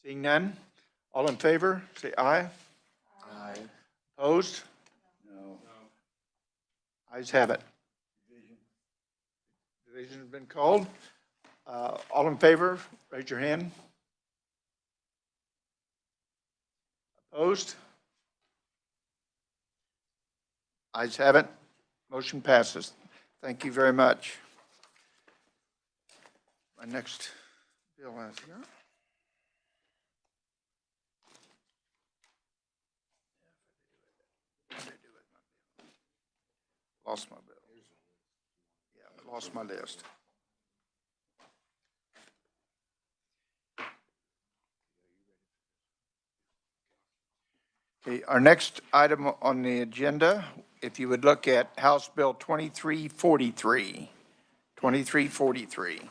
Seeing none, all in favor, say aye. Aye. Opposed? No. Ayes have it. Division has been called. All in favor, raise your hand. Opposed? Ayes have it. Motion passes. Thank you very much. My next bill is here. Lost my bill. Yeah, I lost my list. Okay, our next item on the agenda, if you would look at House Bill 2343. 2343.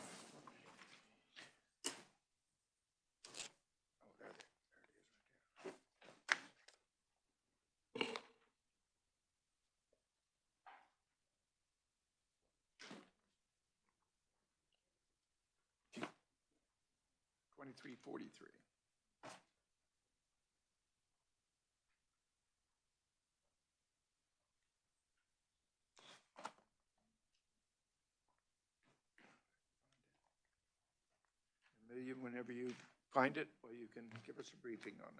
Whenever you find it, or you can give us a briefing on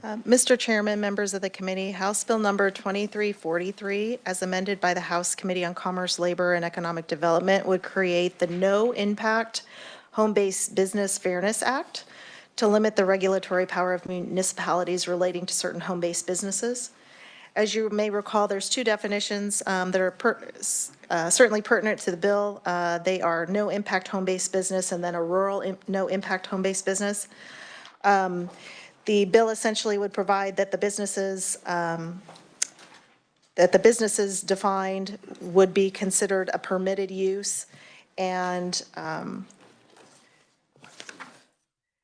that. Mr. Chairman, members of the committee, House Bill number 2343, as amended by the House Committee on Commerce, Labor, and Economic Development, would create the No Impact Home-Based Business Fairness Act to limit the regulatory power of municipalities relating to certain home-based businesses. As you may recall, there's two definitions that are certainly pertinent to the bill. They are no-impact home-based business and then a rural no-impact home-based business. The bill essentially would provide that the businesses defined would be considered a permitted use, and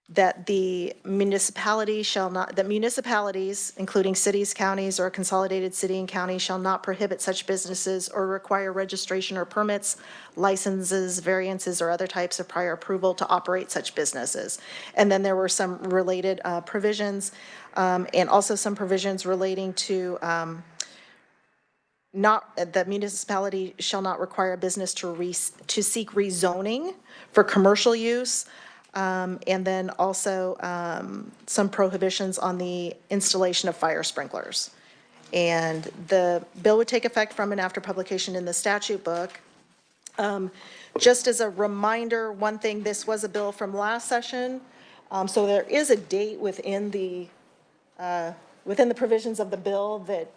that the municipality shall not, that municipalities, including cities, counties, or a consolidated city and county, shall not prohibit such businesses or require registration or permits, licenses, variances, or other types of prior approval to operate such businesses. And then there were some related provisions, and also some provisions relating to the municipality shall not require a business to seek rezoning for commercial use. And then also some prohibitions on the installation of fire sprinklers. And the bill would take effect from and after publication in the statute book. Just as a reminder, one thing, this was a bill from last session. So there is a date within the provisions of the bill that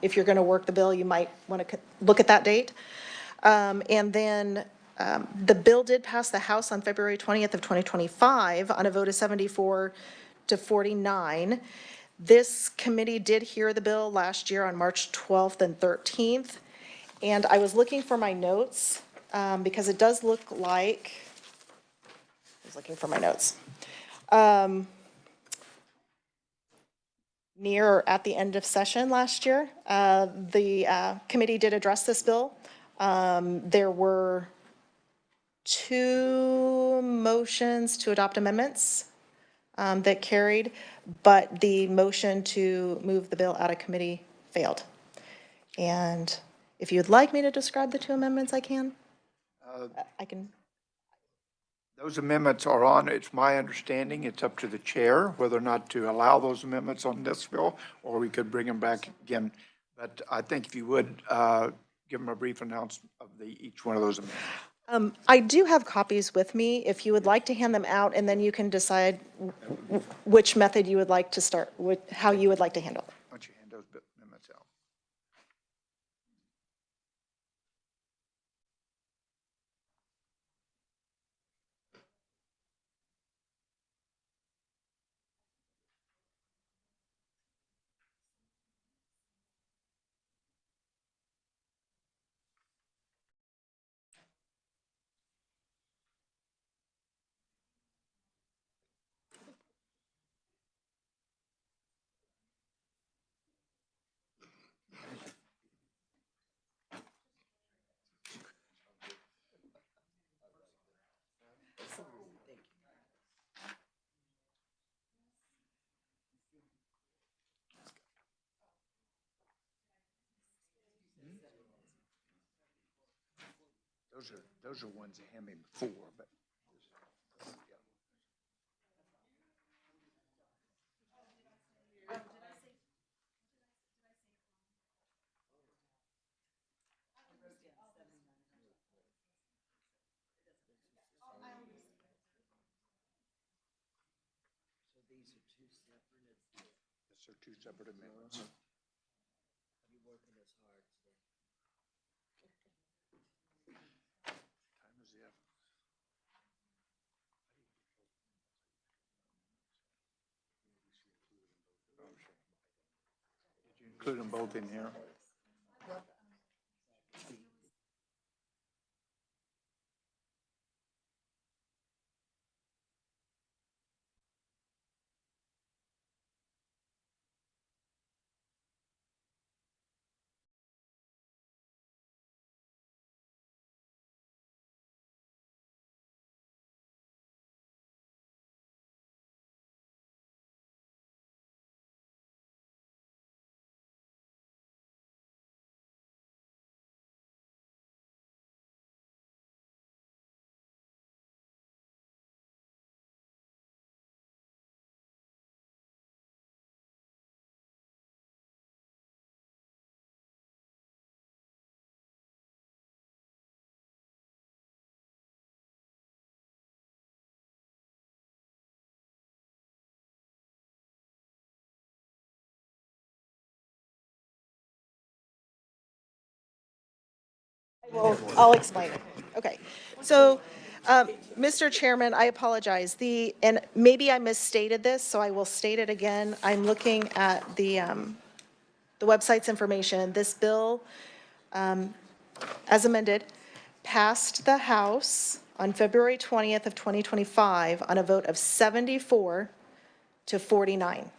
if you're going to work the bill, you might want to look at that date. And then the bill did pass the House on February 20th of 2025 on a vote of 74 to 49. This committee did hear the bill last year on March 12th and 13th. And I was looking for my notes because it does look like, I was looking for my notes. Near or at the end of session last year, the committee did address this bill. There were 2 motions to adopt amendments that carried, but the motion to move the bill out of committee failed. And if you'd like me to describe the 2 amendments, I can. I can. Those amendments are on, it's my understanding, it's up to the chair whether or not to allow those amendments on this bill, or we could bring them back again. But I think if you would, give them a brief announcement of each one of those amendments. I do have copies with me if you would like to hand them out, and then you can decide which method you would like to start, how you would like to handle it. Why don't you hand those amendments out? Those are ones that hand me before, but. These are 2 separate amendments. Time is the effort. Did you include them both in here? Well, I'll explain it. Okay. So, Mr. Chairman, I apologize. And maybe I misstated this, so I will state it again. I'm looking at the website's information. This bill, as amended, passed the House on February 20th of 2025 on a vote of 74 to 49.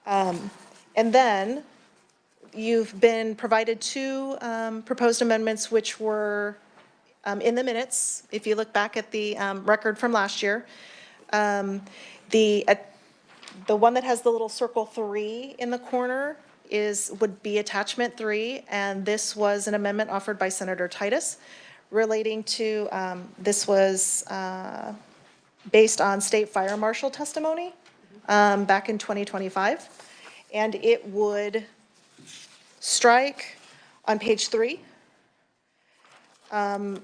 And then you've been provided two proposed amendments which were in the minutes, if you look back at the record from last year. The one that has the little circle 3 in the corner would be attachment 3, and this was an amendment offered by Senator Titus relating to, this was based on state fire marshal testimony back in 2025. And it would strike on page 3,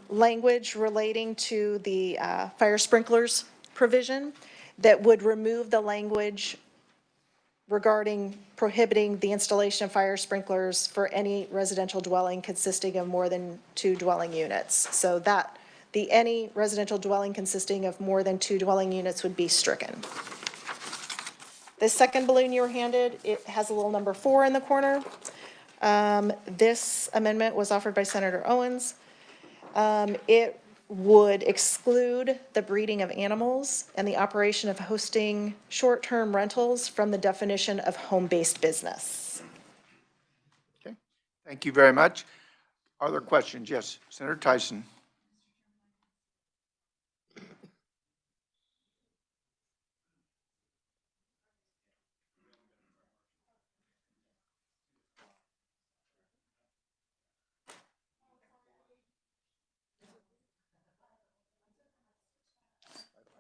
language relating to the fire sprinklers provision that would remove the language regarding prohibiting the installation of fire sprinklers for any residential dwelling consisting of more than 2 dwelling units. So that any residential dwelling consisting of more than 2 dwelling units would be stricken. This second balloon you were handed, it has a little number 4 in the corner. This amendment was offered by Senator Owens. It would exclude the breeding of animals and the operation of hosting short-term rentals from the definition of home-based business. Okay, thank you very much. Are there questions? Yes, Senator Tyson.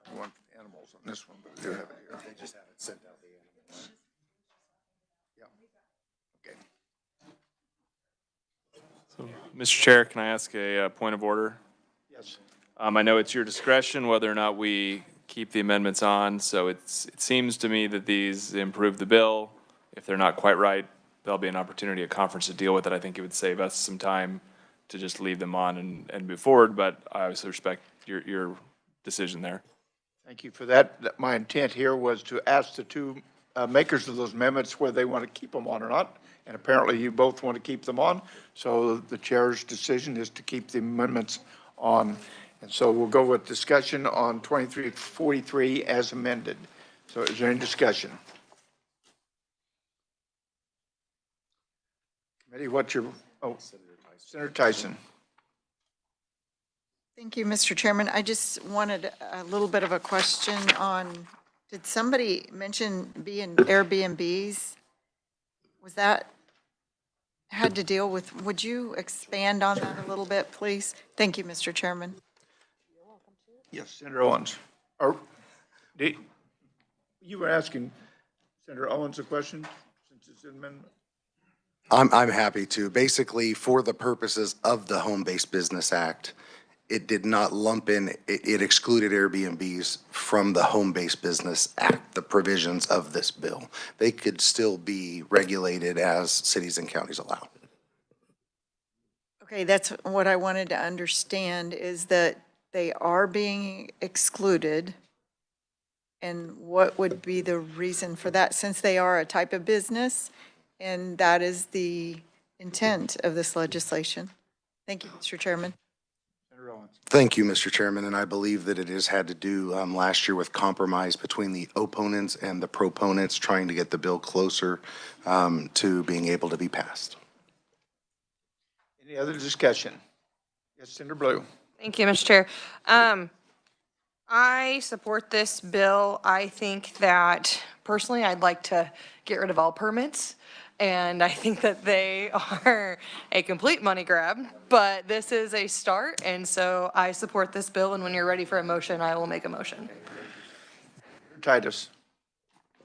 I want animals on this one, but we do have it here. They just haven't sent out the animals. Yeah. Okay. Mr. Chair, can I ask a point of order? Yes. I know it's your discretion whether or not we keep the amendments on, so it seems to me that these improve the bill. If they're not quite right, there'll be an opportunity at conference to deal with it. I think it would save us some time to just leave them on and move forward, but I obviously respect your decision there. Thank you for that. My intent here was to ask the two makers of those amendments whether they want to keep them on or not, and apparently you both want to keep them on, so the chair's decision is to keep the amendments on. And so we'll go with discussion on 2343 as amended. So is there any discussion? Committee, what's your, Senator Tyson. Thank you, Mr. Chairman. I just wanted a little bit of a question on, did somebody mention Airbnbs? Was that had to deal with, would you expand on that a little bit, please? Thank you, Mr. Chairman. Yes, Senator Owens. You were asking Senator Owens a question since it's an amendment? I'm happy to. Basically, for the purposes of the Home-Based Business Act, it did not lump in, it excluded Airbnbs from the Home-Based Business Act, the provisions of this bill. They could still be regulated as cities and counties allow. Okay, that's what I wanted to understand, is that they are being excluded. And what would be the reason for that, since they are a type of business? And that is the intent of this legislation. Thank you, Mr. Chairman. Thank you, Mr. Chairman, and I believe that it has had to do last year with compromise between the opponents and the proponents trying to get the bill closer to being able to be passed. Any other discussion? Yes, Senator Blue. Thank you, Mr. Chair. I support this bill. I think that personally, I'd like to get rid of all permits. And I think that they are a complete money grab, but this is a start. And so I support this bill. And when you're ready for a motion, I will make a motion. Titus.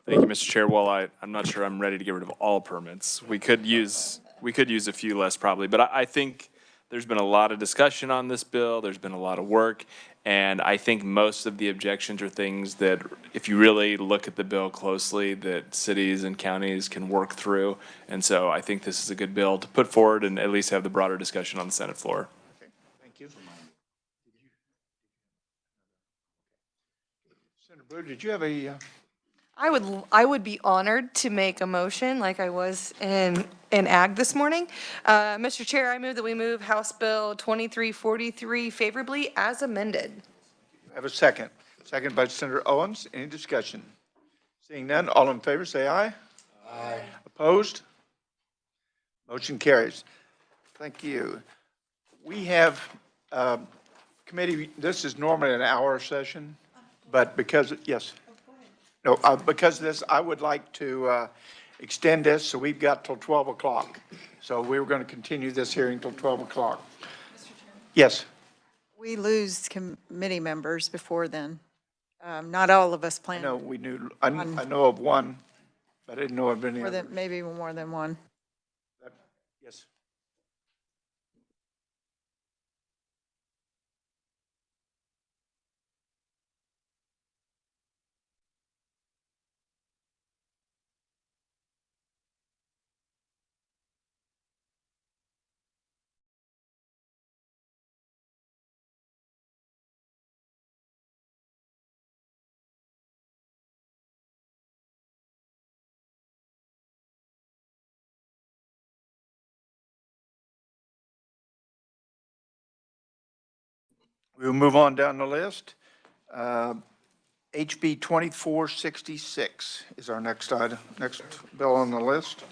Thank you, Mr. Chair. Well, I'm not sure I'm ready to get rid of all permits. We could use a few less probably, but I think there's been a lot of discussion on this bill. There's been a lot of work, And I think most of the objections are things that, if you really look at the bill closely, that cities and counties can work through. And so I think this is a good bill to put forward and at least have the broader discussion on the Senate floor. Thank you. Senator Blue, did you have a, I would be honored to make a motion like I was in Ag this morning. Mr. Chair, I move that we move House Bill 2343 favorably as amended. have a second? Second by Senator Owens. Any discussion? Seeing none, all in favor, say aye. Aye. Opposed? Motion carries. Thank you. We have, committee, this is normally an hour session, but because, yes. No, because of this, I would like to extend this, so we've got till 12 o'clock. So we were going to continue this hearing till 12 o'clock. Yes. We lose committee members before then. Not all of us I plan. know we knew, I know of one, but I didn't know of any More others. than, maybe more than one. Yes. We'll move on down the list. HB 2466 is our next item, next bill on the list.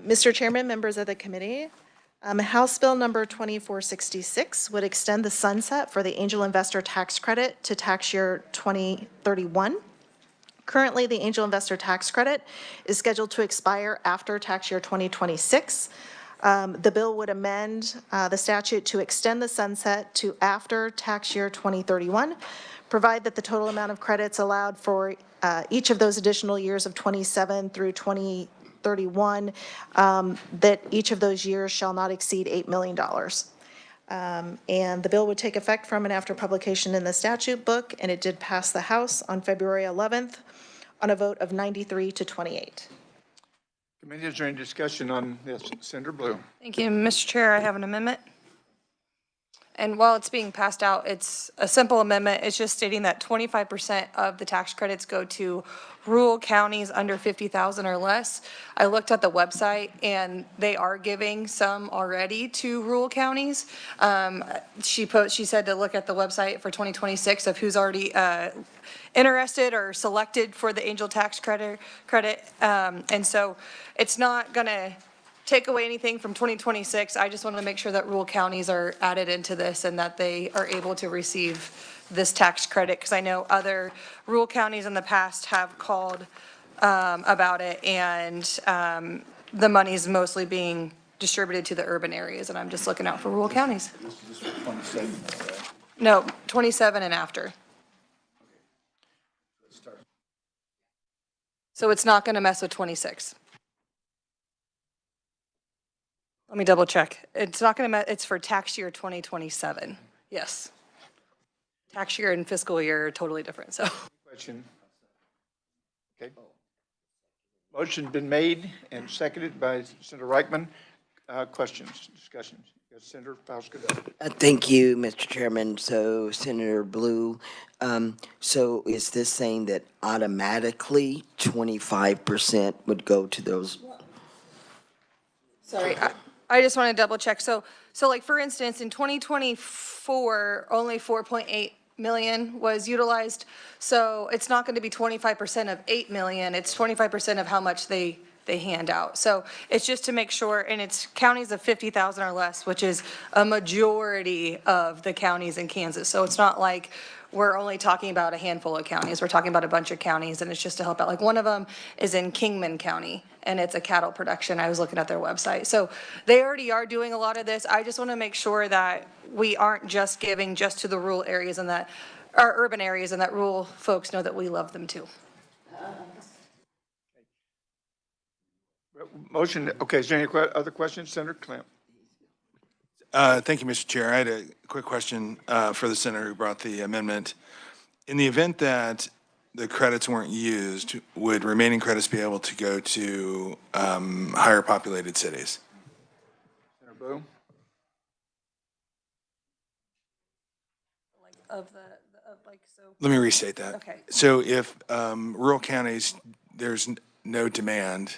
Mr. Chairman, members of the committee, House Bill number 2466 would extend the sunset for the angel investor tax credit to tax year 2031. Currently, the angel investor tax credit is scheduled to expire after tax year 2026. The bill would amend the statute to extend the sunset to after tax year 2031, provide that the total amount of credits allowed for each of those additional years of 27 through 2031, that each of those years shall not exceed $8 million. And the bill would take effect from and after publication in the statute book, and it did pass the House on February 11th on a vote of 93 to 28. Committee, is there any discussion on this? Senator Blue. Thank you, Mr. Chair. I have an amendment. And while it's being passed out, it's a simple amendment. It's just stating that 25% of the tax credits go to rural counties under 50,000 or less. I looked at the website and they are giving some already to rural counties. She said to look at the website for 2026 of who's already interested or selected for the angel tax credit. And so it's not gonna take away anything from 2026. I just wanted to make sure that rural counties are added into this and that they are able to receive this tax credit, because I know other rural counties in the past have called about it, and the money is mostly being distributed to the urban areas, and I'm just looking out for rural counties. This is 27, right? No, 27 and after. So it's not going to mess with 26. Let me double check. It's not going to, it's for tax year 2027. Yes. tax year and fiscal year are totally different, so. Question. Okay. Motion's been made and seconded by Senator Reichman. Questions, discussions? Yes, Senator Fauska. Thank you, Mr. Chairman. So Senator Blue, so is this saying that automatically 25% would go to those? Sorry, I just want to double check. So like, for instance, in 2024, only 4.8 million was utilized. So it's not going to be 25% of 8 million. It's 25% of how much they hand out. So it's just to make sure, and it's counties of 50,000 or less, which is a majority of the counties in Kansas. So it's not like we're only talking about a handful of counties. We're talking about a bunch of counties, and it's just to help out. Like, one of them is in Kingman County, and it's a cattle production. I was looking at their website. So they already are doing a lot of this. I just want to make sure that we aren't just giving just to the rural areas and that, our urban areas, and that rural folks know that we love them too. Motion, okay, is there any other questions? Senator Clamp. Thank you, Mr. Chair. I had a quick question for the senator who brought the amendment. In the event that the credits weren't used, would remaining credits be able to go to higher populated cities? Senator Blue. Let me restate that. Okay. So if rural counties, there's no demand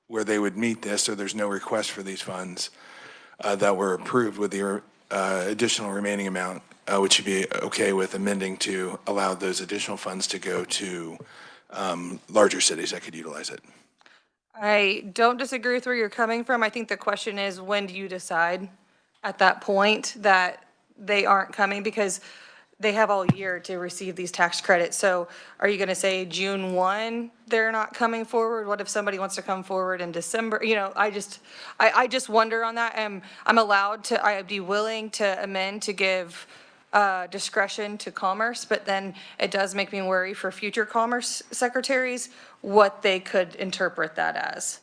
where they would meet this, or there's no request for these funds that were approved with the additional remaining amount, would you be okay with amending to allow those additional funds to go to larger cities that could utilize it? I don't disagree with where you're coming from. I think the question is, when do you decide at that point that they aren't coming? Because they have all year to receive these tax credits. So are you going to say June 1, they're not coming forward? What if somebody wants to come forward in December? You know, I just wonder on that. I'm allowed to, I'd be willing to amend to give discretion to Commerce, but then it does make me worry for future Commerce secretaries what they could interpret that as.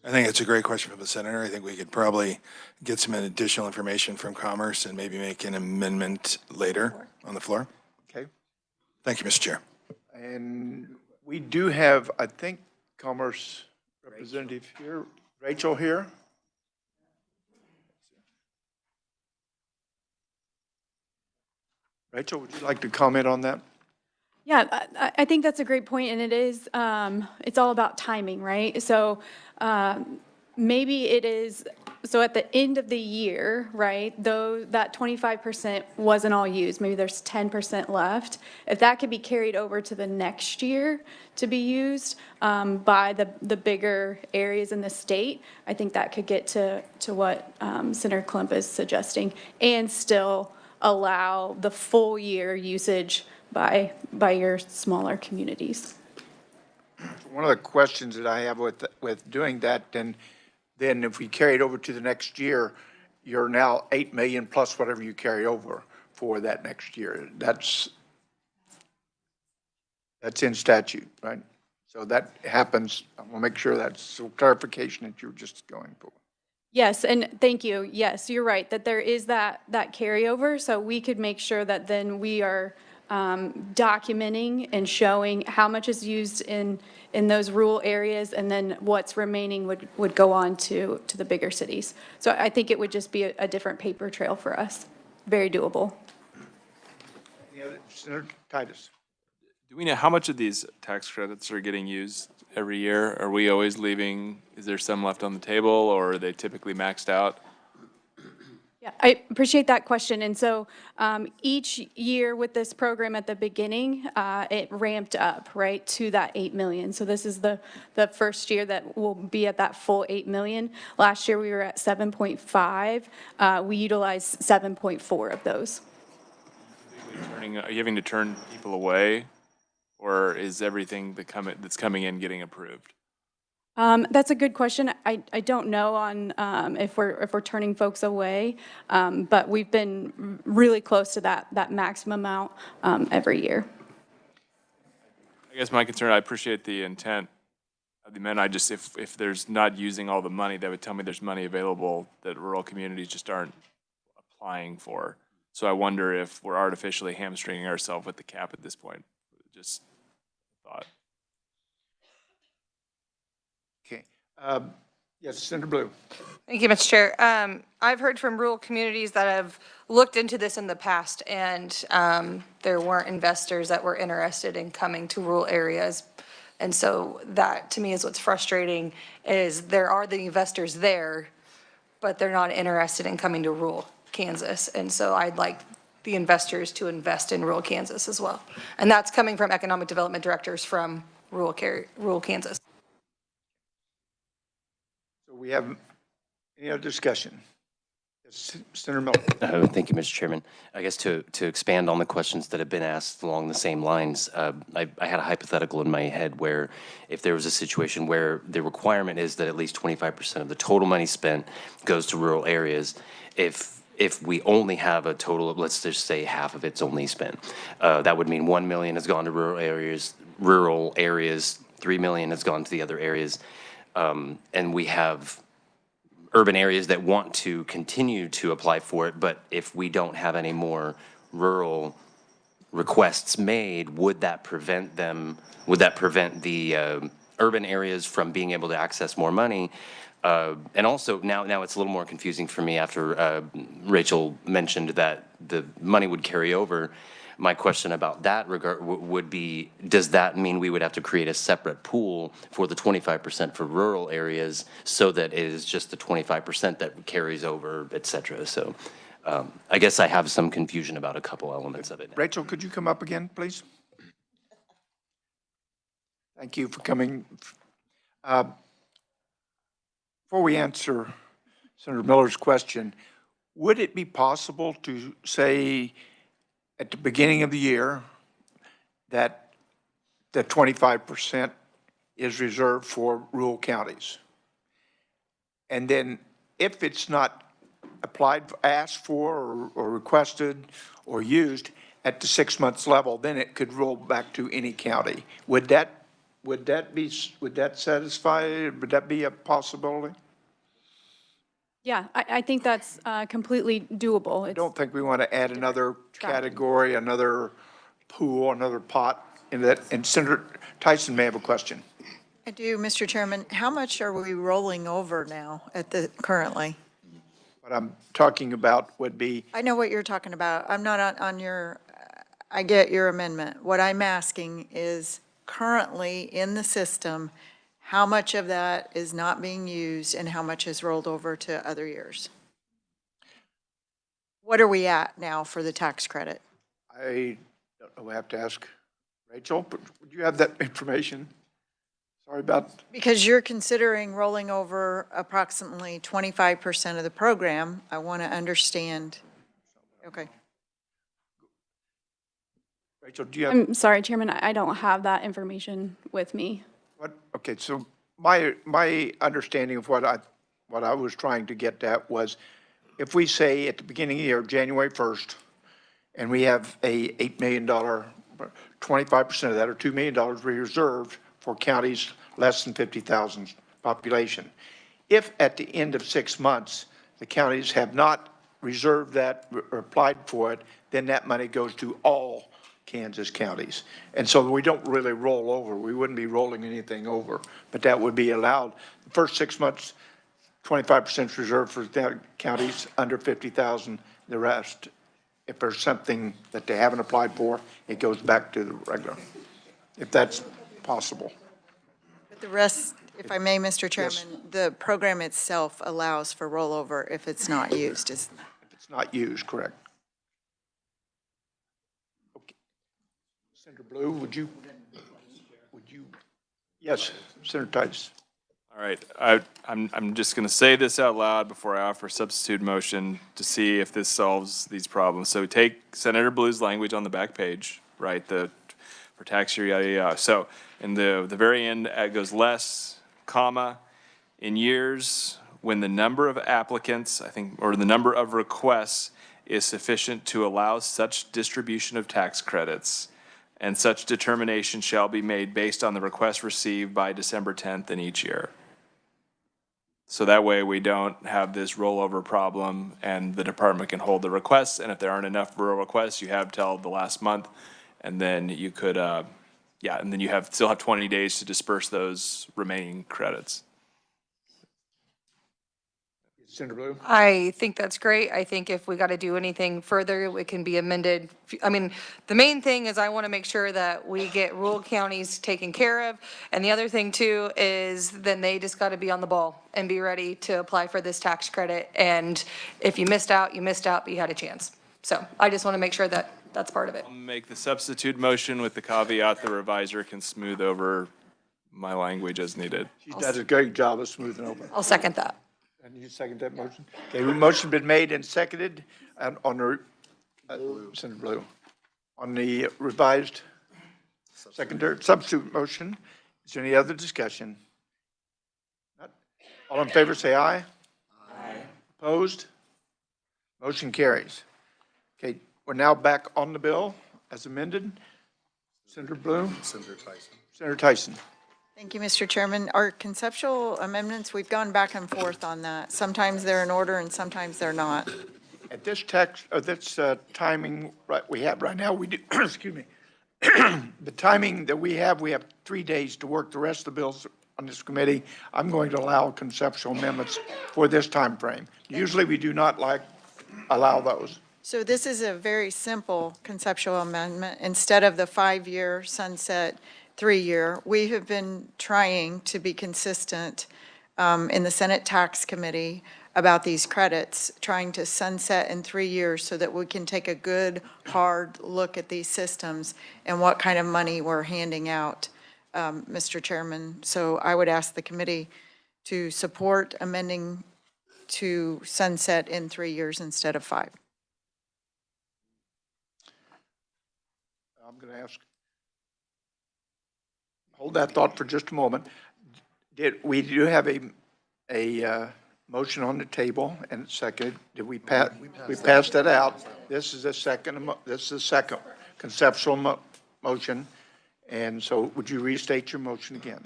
I think it's a great question from the senator. I think we could probably get some additional information from Commerce and maybe make an amendment later on the floor. Okay. Thank you, Mr. Chair. And we do have, I think, Commerce representative here. Rachel here. Rachel, would you like to comment on that? Yeah, I think that's a great point, and it is, it's all about timing, right? So maybe it is, so at the end of the year, right, though that 25% wasn't all used, maybe there's 10% left. If that could be carried over to the next year to be used by the bigger areas in the state, I think that could get to what Senator Klump is suggesting, and still allow the full year usage by your smaller communities. One of the questions that I have with doing that, then if we carry it over to the next year, you're now 8 million plus whatever you carry over for that next year. That's in statute, right? So that happens. I want to make sure that's clarification that you're just going for. Yes, and thank you. Yes, you're right, that there is that carryover, so we could make sure that then we are documenting and showing how much is used in those rural areas, and then what's remaining would go on to the bigger cities. So I think it would just be a different paper trail for us. Very doable. Any other? Senator Titus. Do we know how much of these tax credits are getting used every year? Are we always leaving, is there some left on the table, or are they typically maxed out? Yeah, I appreciate that question. And so each year with this program at the beginning, it ramped up, right, to that 8 million. So this is the first year that we'll be at that full 8 million. Last year we were at 7.5. We utilized 7.4 of those. Are you having to turn people away, or is everything that's coming in getting approved? That's a good question. I don't know on if we're turning folks away, but we've been really close to that maximum amount every year. I guess my concern, I appreciate the intent of the amendment. I just, if there's not using all the money, that would tell me there's money available that rural communities just aren't applying for. So I wonder if we're artificially hamstringing ourselves with the cap at this point. Just thought. Okay. Yes, Senator Blue. Thank you, Mr. Chair. I've heard from rural communities that have looked into this in the past, and there weren't investors that were interested in coming to rural areas. And so that, to me, is what's frustrating, is there are the investors there, but they're not interested in coming to rural Kansas. And so I'd like the investors to invest in rural Kansas as well. And that's coming from economic development directors from rural Kansas. So we have any other discussion? Yes, Senator Miller. Thank you, Mr. Chairman. I guess to expand on the questions that have been asked along the same lines, I had a hypothetical in my head where if there was a situation where the requirement is that at least 25% of the total money spent goes to rural areas, if we only have a total of, let's just say half of it's only spent, that would mean 1 million has gone to rural areas, 3 million has gone to the other areas, and we have urban areas that want to continue to apply for it, but if we don't have any more rural requests made, would that prevent the urban areas from being able to access more money? And also, now it's a little more confusing for me after Rachel mentioned that the money would carry over. My question about that would be, does that mean we would have to create a separate pool for the 25% for rural areas so that it is just the 25% that carries over, et cetera? So I guess I have some confusion about a couple elements of it. Rachel, could you come up again, please? Thank you for coming. Before we answer Senator Miller's question, would it be possible to say at the beginning of the year that the 25% is reserved for rural counties? And then if it's not applied, asked for, or requested, or used at the 6 months level, then it could roll back to any county. Would that satisfy, would that be a possibility? Yeah, I think that's completely doable. I don't think we want to add another category, another pool, another pot in that. And Senator Tyson may have a question. I do, Mr. Chairman. How much are we rolling over now currently? What I'm talking about would be. I know what you're talking about. I'm not on your, I get your amendment. What I'm asking is currently in the system, how much of that is not being used and how much is rolled over to other years? What are we at now for the tax credit? I don't know, we have to ask Rachel, but would you have that information? Sorry about. Because you're considering rolling over approximately 25% of the program. I want to understand. Okay. Rachel, do you have? I'm sorry, Chairman, I don't have that information with me. What? Okay, so my understanding of what I was trying to get at was, if we say at the beginning of the year, January 1st, and we have a $8 million, 25% of that, or $2 million reserved for counties less than 50,000 population. If at the end of 6 months, the counties have not reserved that or applied for it, then that money goes to all Kansas counties. And so we don't really roll over. We wouldn't be rolling anything over, but that would be allowed. The first 6 months, 25% reserved for counties under 50,000. The rest, if there's something that they haven't applied for, it goes back to the regular, if that's possible. But the rest, if I may, Mr. Chairman, the program itself allows for rollover if it's not used. If it's not used, correct. Okay. Senator Blue, would you, yes, Senator Tice. All right, I'm just going to say this out loud before I offer a substitute motion to see if this solves these problems. So take Senator Blue's language on the back page, right? For tax year, yada, yada. So in the very end, it goes less, comma, in years when the number of applicants, I think, or the number of requests is sufficient to allow such distribution of tax credits, and such determination shall be made based on the request received by December 10th in each year. So that way we don't have this rollover problem and the department can hold the requests. And if there aren't enough rural requests, you have till the last month. And then you could, and then you still have 20 days to disperse those remaining credits. Senator Blue? I think that's great. I think if we got to do anything further, it can be amended. I mean, the main thing is I want to make sure that we get rural counties taken care of. And the other thing too is then they just got to be on the ball and be ready to apply for this tax credit. And if you missed out, but you had a chance. So I just want to make sure that that's part of it. I'll make the substitute motion with the caveat the reviser can smooth over my language as needed. She does a great job of smoothing over. I'll second that. And you second that motion? Okay, motion been made and seconded on the, Senator Blue, on the revised secondary substitute motion. Is there any other discussion? Not. All in favor, say aye. Aye. Opposed? Motion carries. Okay, we're now back on the bill as amended. Senator Blue? Senator Tyson. Senator Tyson. Thank you, Mr. Chairman. Our conceptual amendments, we've gone back and forth on that. Sometimes they're in order and sometimes they're not. At this timing we have right now, we do, excuse me, the timing that we have 3 days to work the rest of the bills on this committee. I'm going to allow conceptual amendments for this time frame. Usually we do not allow those. So this is a very simple conceptual amendment. Instead of the 5-year sunset, 3-year, we have been trying to be consistent in the Senate Tax Committee about these credits, trying to sunset in 3 years so that we can take a good, hard look at these systems and what kind of money we're handing out, Mr. Chairman. So I would ask the committee to support amending to sunset in 3 years instead of 5. I'm going to ask. Hold that thought for just a moment. We do have a motion on the table and second. Did we pass? We passed that out. This is a second conceptual motion. And so would you restate your motion again?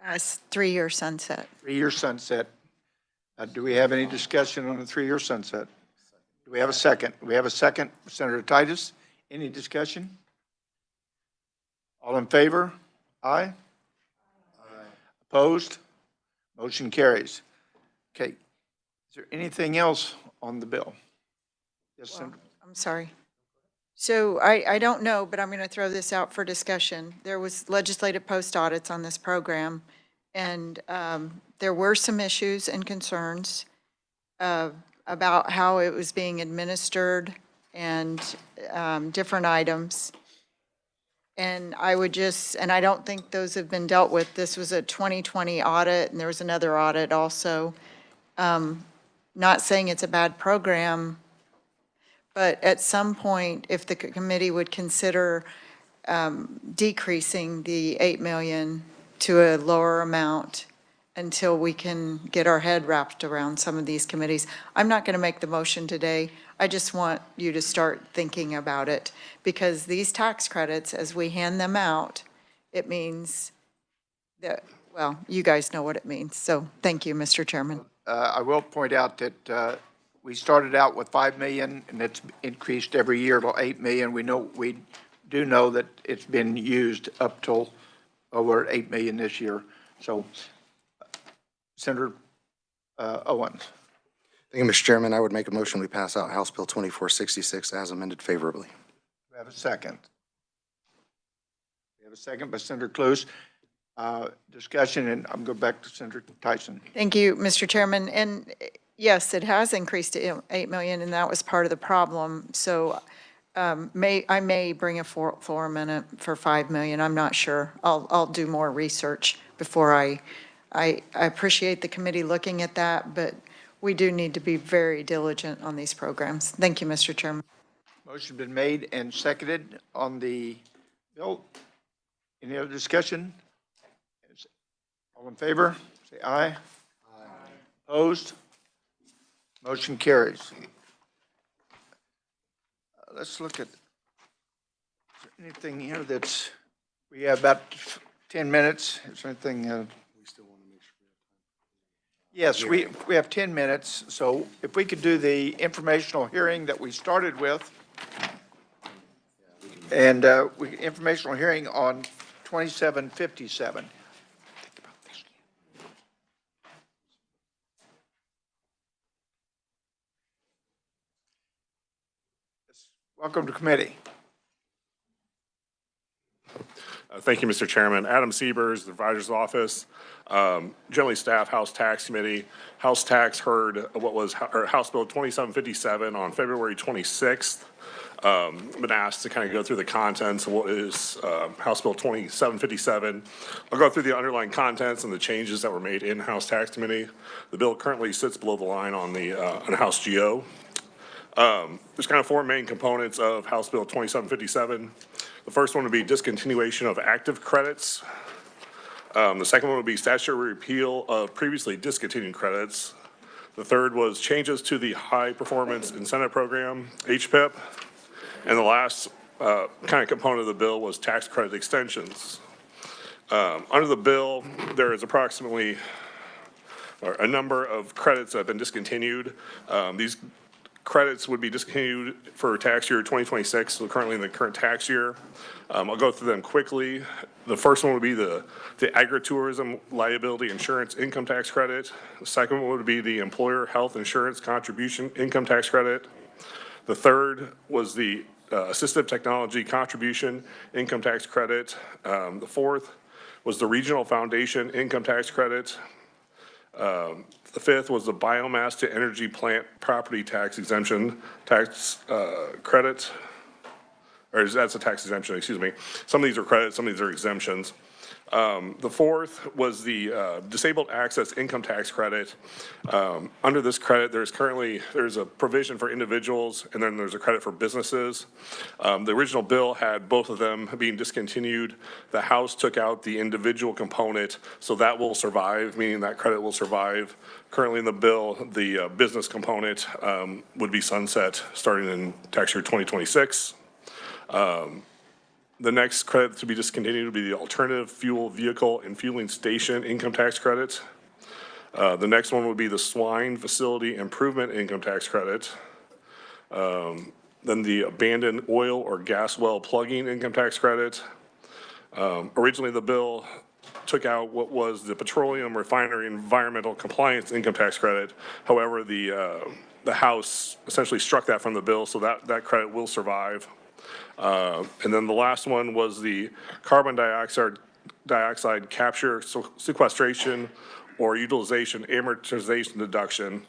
As 3-year sunset. 3-year sunset. Do we have any discussion on the 3-year sunset? Do we have a second? We have a second. Senator Titus, any discussion? All in favor? Aye? Aye. Opposed? Motion carries. Okay. Is there anything else on the bill? Yes, Senator. I'm sorry. So I don't know, but I'm going to throw this out for discussion. There was legislative post audits on this program, and there were some issues and concerns about how it was being administered and different items. And I would and I don't think those have been dealt with. This was a 2020 audit, and there was another audit also. Not saying it's a bad program, but at some point, if the committee would consider decreasing the 8 million to a lower amount until we can get our head wrapped around some of these committees. I'm not going to make the motion today. I just want you to start thinking about it, because these tax credits, as we hand them out, it means that, well, you guys know what it means. So thank you, Mr. Chairman. I will point out that we started out with 5 million and it's increased every year to 8 million. We do know that it's been used up till over 8 million this year. So Senator Owens. Thank you, Mr. Chairman. I would make a motion we pass out House Bill 2466 as amended favorably. We have a second. We have a second by Senator Cluse. Discussion, and I'm going back to Senator Tyson. Thank you, Mr. Chairman. And yes, it has increased to 8 million, and that was part of the problem. So I may bring a floor amendment for 5 million. I'm not sure. I'll do more research before I appreciate the committee looking at that, but we do need to be very diligent on these programs. Thank you, Mr. Chairman. Motion been made and seconded on the bill. Any other discussion? All in favor, say aye. Aye. Opposed? Motion carries. Let's look at, is there anything here that's, we have about 10 minutes. Is there anything? Yes, we have 10 minutes, so if we could do the informational hearing that we started with, and informational hearing on 2757. Welcome to committee. Thank you, Mr. Chairman. Adam Siebers, the Advisor's Office. Generally staff House Tax Committee. House Tax heard what was House Bill 2757 on February 26th. Been asked to kind of go through the contents of what is House Bill 2757. I'll go through the underlying contents and the changes that were made in House Tax Committee. The bill currently sits below the line on the on House GO. There's kind of four main components of House Bill 2757. The first one would be discontinuation of active credits. The second one would be statutory repeal of previously discontinued credits. The third was changes to the High Performance Incentive Program, HPIP. And the last kind of component of the bill was tax credit extensions. Under the bill, there is approximately a number of credits that have been discontinued. These credits would be discontinued for tax year 2026, so currently in the current tax year. I'll go through them quickly. The first one would be the agritourism liability insurance income tax credit. The second one would be the employer health insurance contribution income tax credit. The third was the assistive technology contribution income tax credit. The fourth was the regional foundation income tax credit. The fifth was the biomass to energy plant property tax exemption tax credit. Or that's a tax exemption, excuse me. Some of these are credits, some of these are exemptions. The fourth was the disabled access income tax credit. Under this credit, there's a provision for individuals, and then there's a credit for businesses. The original bill had both of them being discontinued. The House took out the individual component, so that will survive, meaning that credit will survive. Currently in the bill, the business component would be sunset starting in tax year 2026. The next credit to be discontinued would be the alternative fuel vehicle and fueling station income tax credit. The next one would be the swine facility improvement income tax credit. Then the abandoned oil or gas well plugging income tax credit. Originally, the bill took out what was the petroleum refinery environmental compliance income tax credit. However, the House essentially struck that from the bill, so that credit will survive. And then the last one was the carbon dioxide capture, sequestration, or utilization amortization deduction,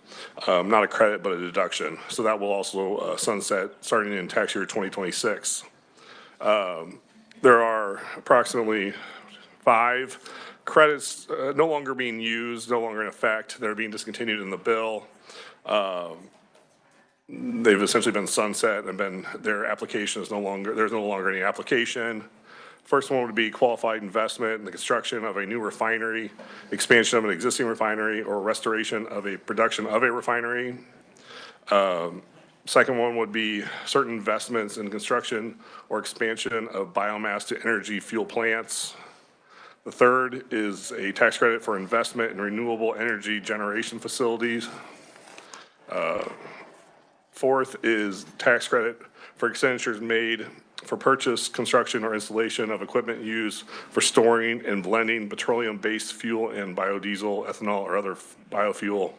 not a credit, but a deduction. So that will also sunset starting in tax year 2026. There are approximately 5 credits no longer being used, no longer in effect. They're being discontinued in the bill. They've essentially been sunset and their application is there's no longer any application. First one would be qualified investment in the construction of a new refinery, expansion of an existing refinery, or restoration of a production of a refinery. Second one would be certain investments in construction or expansion of biomass to energy fuel plants. The third is a tax credit for investment in renewable energy generation facilities. Fourth is tax credit for expenditures made for purchase, construction, or installation of equipment used for storing and blending petroleum-based fuel and biodiesel, ethanol, or other biofuel.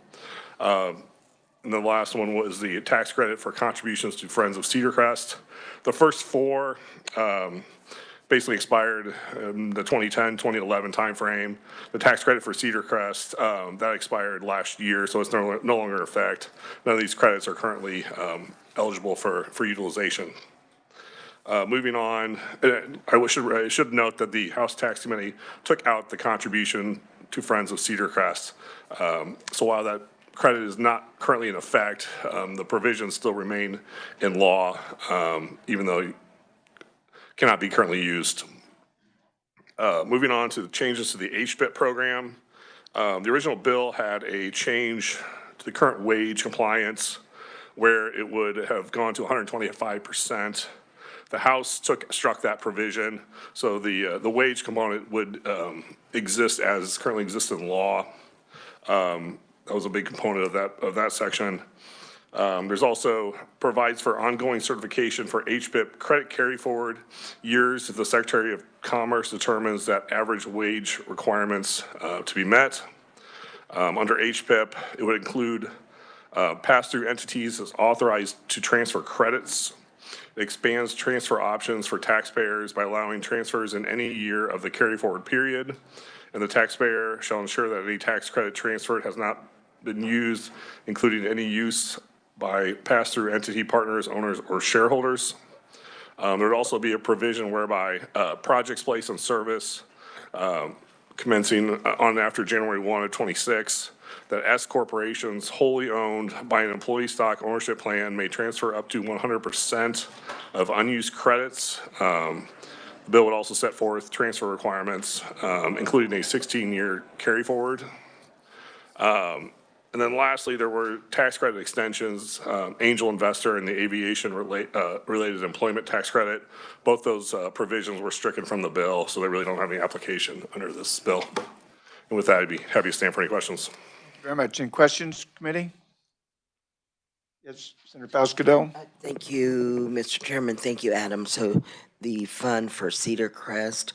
And the last one was the tax credit for contributions to Friends of Cedar Crest. The first 4 basically expired in the 2010-2011 timeframe. The tax credit for Cedar Crest, that expired last year, so it's no longer in effect. None of these credits are currently eligible for utilization. Moving on, I should note that the House Tax Committee took out the contribution to Friends of Cedar Crest. So while that credit is not currently in effect, the provisions still remain in law, even though cannot be currently used. Moving on to the changes to the HPIP program. The original bill had a change to the current wage compliance where it would have gone to 125%. The House struck that provision, so the wage component would exist as currently exists in law. The was a big component of that section. There's also provides for ongoing certification for HPIP credit carry forward years if the Secretary of Commerce determines that average wage requirements to be met. Under HPIP, it would include pass-through entities as authorized to transfer credits. It expands transfer options for taxpayers by allowing transfers in any year of the carry forward period. And the taxpayer shall ensure that any tax credit transferred has not been used, including any use by pass-through entity partners, owners, or shareholders. There would also be a provision whereby projects placed in service commencing on and after January 1 of 26, that S corporations wholly owned by an employee stock ownership plan may transfer up to 100% of unused credits. The bill would also set forth transfer requirements, including a 16-year carry forward. And then lastly, there were tax credit extensions, angel investor and the aviation related employment tax credit. Both those provisions were stricken from the bill, so they really don't have any application under this bill. And with that, I'd be happy to stand for any questions. Thank you very much. Any questions, committee? Yes, Senator Pascal. Thank you, Mr. Chairman. Thank you, Adam. So the fund for Cedar Crest,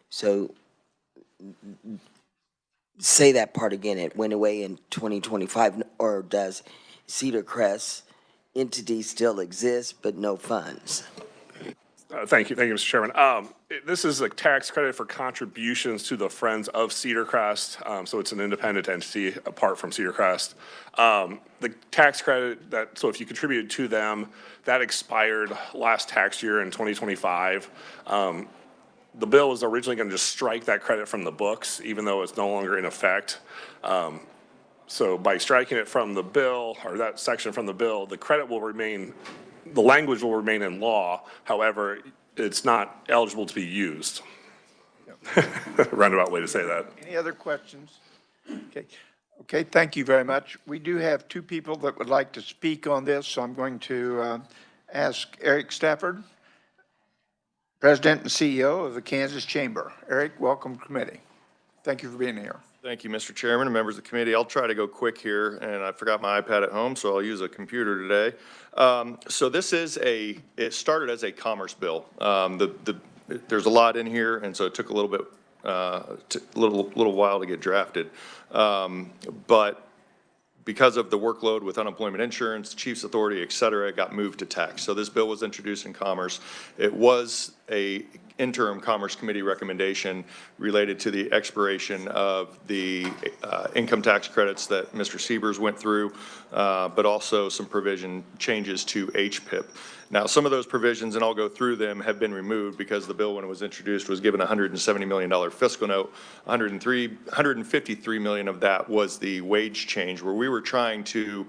so say that part again, it went away in 2025, or does Cedar Crest entity still exist but no funds? Thank you, Mr. Chairman. This is a tax credit for contributions to the Friends of Cedar Crest, so it's an independent entity apart from Cedar Crest. The tax credit so if you contributed to them, that expired last tax year in 2025. The bill was originally going to just strike that credit from the books, even though it's no longer in effect. So by striking it from the bill, or that section from the bill, the credit will remain, the language will remain in law. However, it's not eligible to be used. Roundabout way to say that. Any other questions? Okay, thank you very much. We do have two people that would like to speak on this, so I'm going to ask Eric Stafford, President and CEO of the Kansas Chamber. Eric, welcome to committee. Thank you for being here. Thank you, Mr. Chairman and members of the committee. I'll try to go quick here, and I forgot my iPad at home, so I'll use a computer today. So this is it started as a commerce bill. There's a lot in here, and so it took a little bit, little while to get drafted. But because of the workload with unemployment insurance, chief's authority, et cetera, it got moved to tax. So this bill was introduced in commerce. It was a interim Commerce Committee recommendation related to the expiration of the income tax credits that Mr. Siebers went through, but also some provision changes to HPIP. Now, some of those provisions, and I'll go through them, have been removed because the bill, when it was introduced, was given a $170 million fiscal note. $153 million of that was the wage change, where we were trying to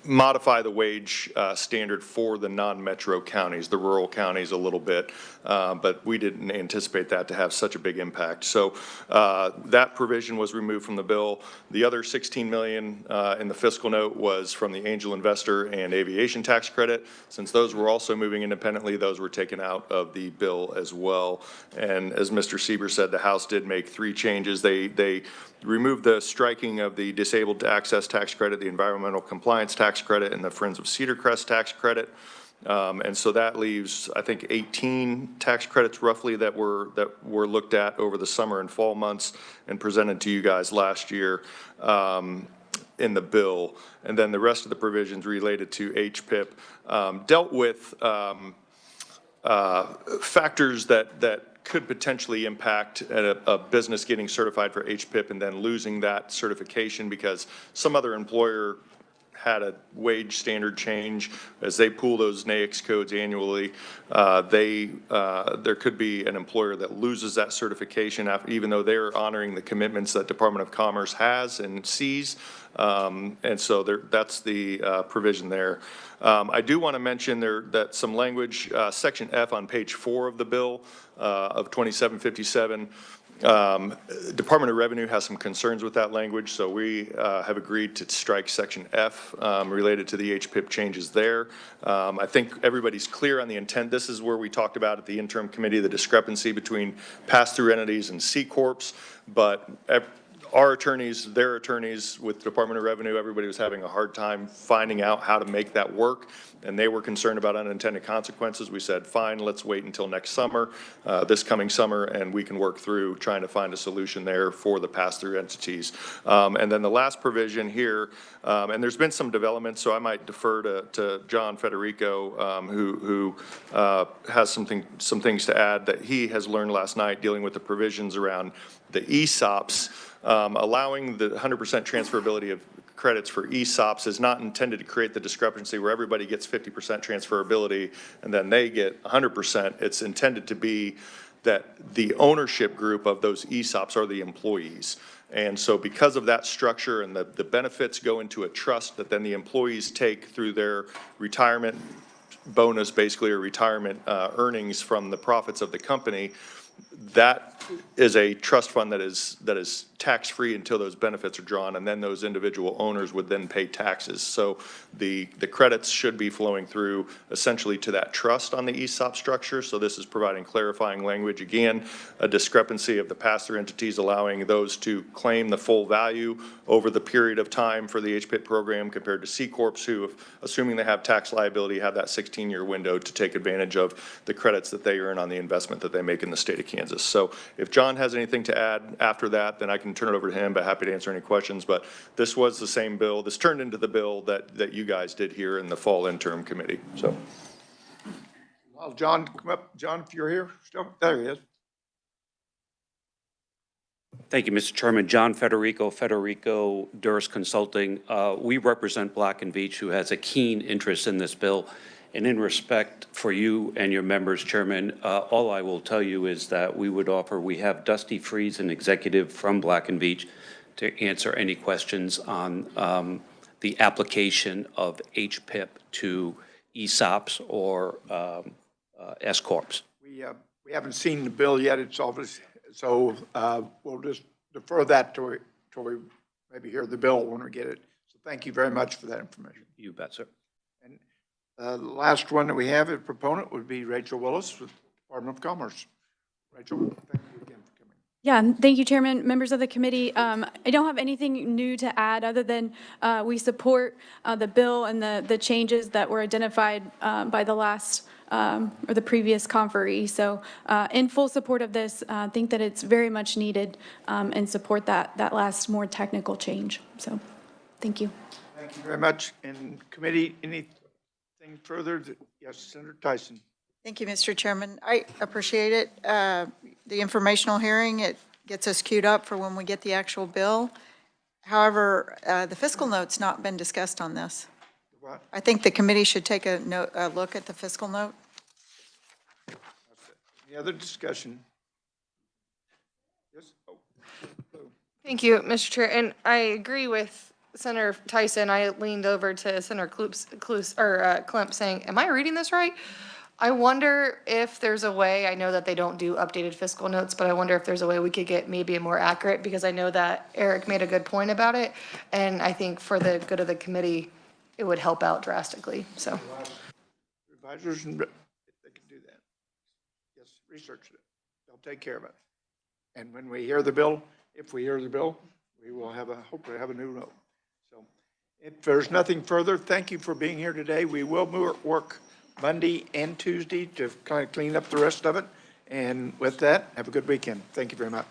modify the wage standard for the non-metro counties, the rural counties a little bit, but we didn't anticipate that to have such a big impact. So that provision was removed from the bill. The other $16 million in the fiscal note was from the angel investor and aviation tax credit. Since those were also moving independently, those were taken out of the bill as well. And as Mr. Sieber said, the House did make 3 changes. They removed the striking of the disabled to access tax credit, the environmental compliance tax credit, and the Friends of Cedar Crest tax credit. And so that leaves, I think, 18 tax credits roughly that were looked at over the summer and fall months and presented to you guys last year in the bill. And then the rest of the provisions related to HPIP dealt with factors that could potentially impact a business getting certified for HPIP and then losing that certification because some other employer had a wage standard change. As they pool those NAICS codes annually, there could be an employer that loses that certification even though they're honoring the commitments that Department of Commerce has and sees. And so that's the provision there. I do want to mention that some language, Section F on page 4 of the bill of 2757, Department of Revenue has some concerns with that language, so we have agreed to strike Section F related to the HPIP changes there. I think everybody's clear on the intent. This is where we talked about at the interim committee the discrepancy between pass-through entities and C-corps, but our attorneys, their attorneys with Department of Revenue, everybody was having a hard time finding out how to make that work, and they were concerned about unintended consequences. We said, fine, let's wait until next summer, this coming summer, and we can work through trying to find a solution there for the pass-through entities. And then the last provision here, and there's been some development, so I might defer to John Federico, who has some things to add that he has learned last night dealing with the provisions around the ESOPs. Allowing the 100% transferability of credits for ESOPs is not intended to create the discrepancy where everybody gets 50% transferability and then they get 100%. It's intended to be that the ownership group of those ESOPs are the employees. And so because of that structure and the benefits go into a trust that then the employees take through their retirement bonus, basically, or retirement earnings from the profits of the company, that is a trust fund that is tax-free until those benefits are drawn, and then those individual owners would then pay taxes. So the credits should be flowing through essentially to that trust on the ESOP structure. So this is providing clarifying language. Again, a discrepancy of the pass-through entities allowing those to claim the full value over the period of time for the HPIT program compared to C Corps who, assuming they have tax liability, have that 16-year window to take advantage of the credits that they earn on the investment that they make in the state of Kansas. So if John has anything to add after that, then I can turn it over to him, but happy to answer any questions. But this was the same bill. This turned into the bill that you guys did here in the fall interim committee. So, Well, John, come up. John, if you're here, still, there he is. Thank you, Mr. Chairman. John Federico, Durst Consulting. We represent Black and Veatch, who has a keen interest in this bill. And in respect for you and your members, Chairman, all I will tell you is that we have Dusty Freeze, an executive from Black and Veatch, to answer any questions on the application of HPIP to ESOPs or S Corps. We haven't seen the bill yet. It's obvious, so we'll just defer that till we maybe hear the bill when we get it. So thank you very much for that information. You bet, sir. And the last one that we have as proponent would be Rachel Willis with Department of Commerce. Rachel, thank you again for coming. Yeah, thank you, Chairman, members of the committee. I don't have anything new to add other than we support the bill and the changes that were identified by the last or the previous conferee. So in full support of this, think that it's very much needed and support that last more technical change. So thank you. Thank you very much. And committee, anything further? Yes, Senator Tyson. Thank you, Mr. Chairman. I appreciate it. The informational hearing, it gets us queued up for when we get the actual bill. However, the fiscal note's not been discussed on this. What? I think the committee should take a look at the fiscal note. Any other discussion? Yes? Oh. Thank you, Mr. Chair. And I agree with Senator Tyson. I leaned over to Senator Klemp saying, am I reading this right? I wonder if there's a way, I know that they don't do updated fiscal notes, but I wonder if there's a way we could get maybe a more accurate, because I know that Eric made a good point about it. And I think for the good of the committee, it would help out drastically, so. Advisors, and they can do that. Yes, research it. They'll take care of it. And when we hear the bill, if we hear the bill, we will hopefully have a new note. So if there's nothing further, thank you for being here today. We will work Monday and Tuesday to kind of clean up the rest of it. And with that, have a good weekend. Thank you very much.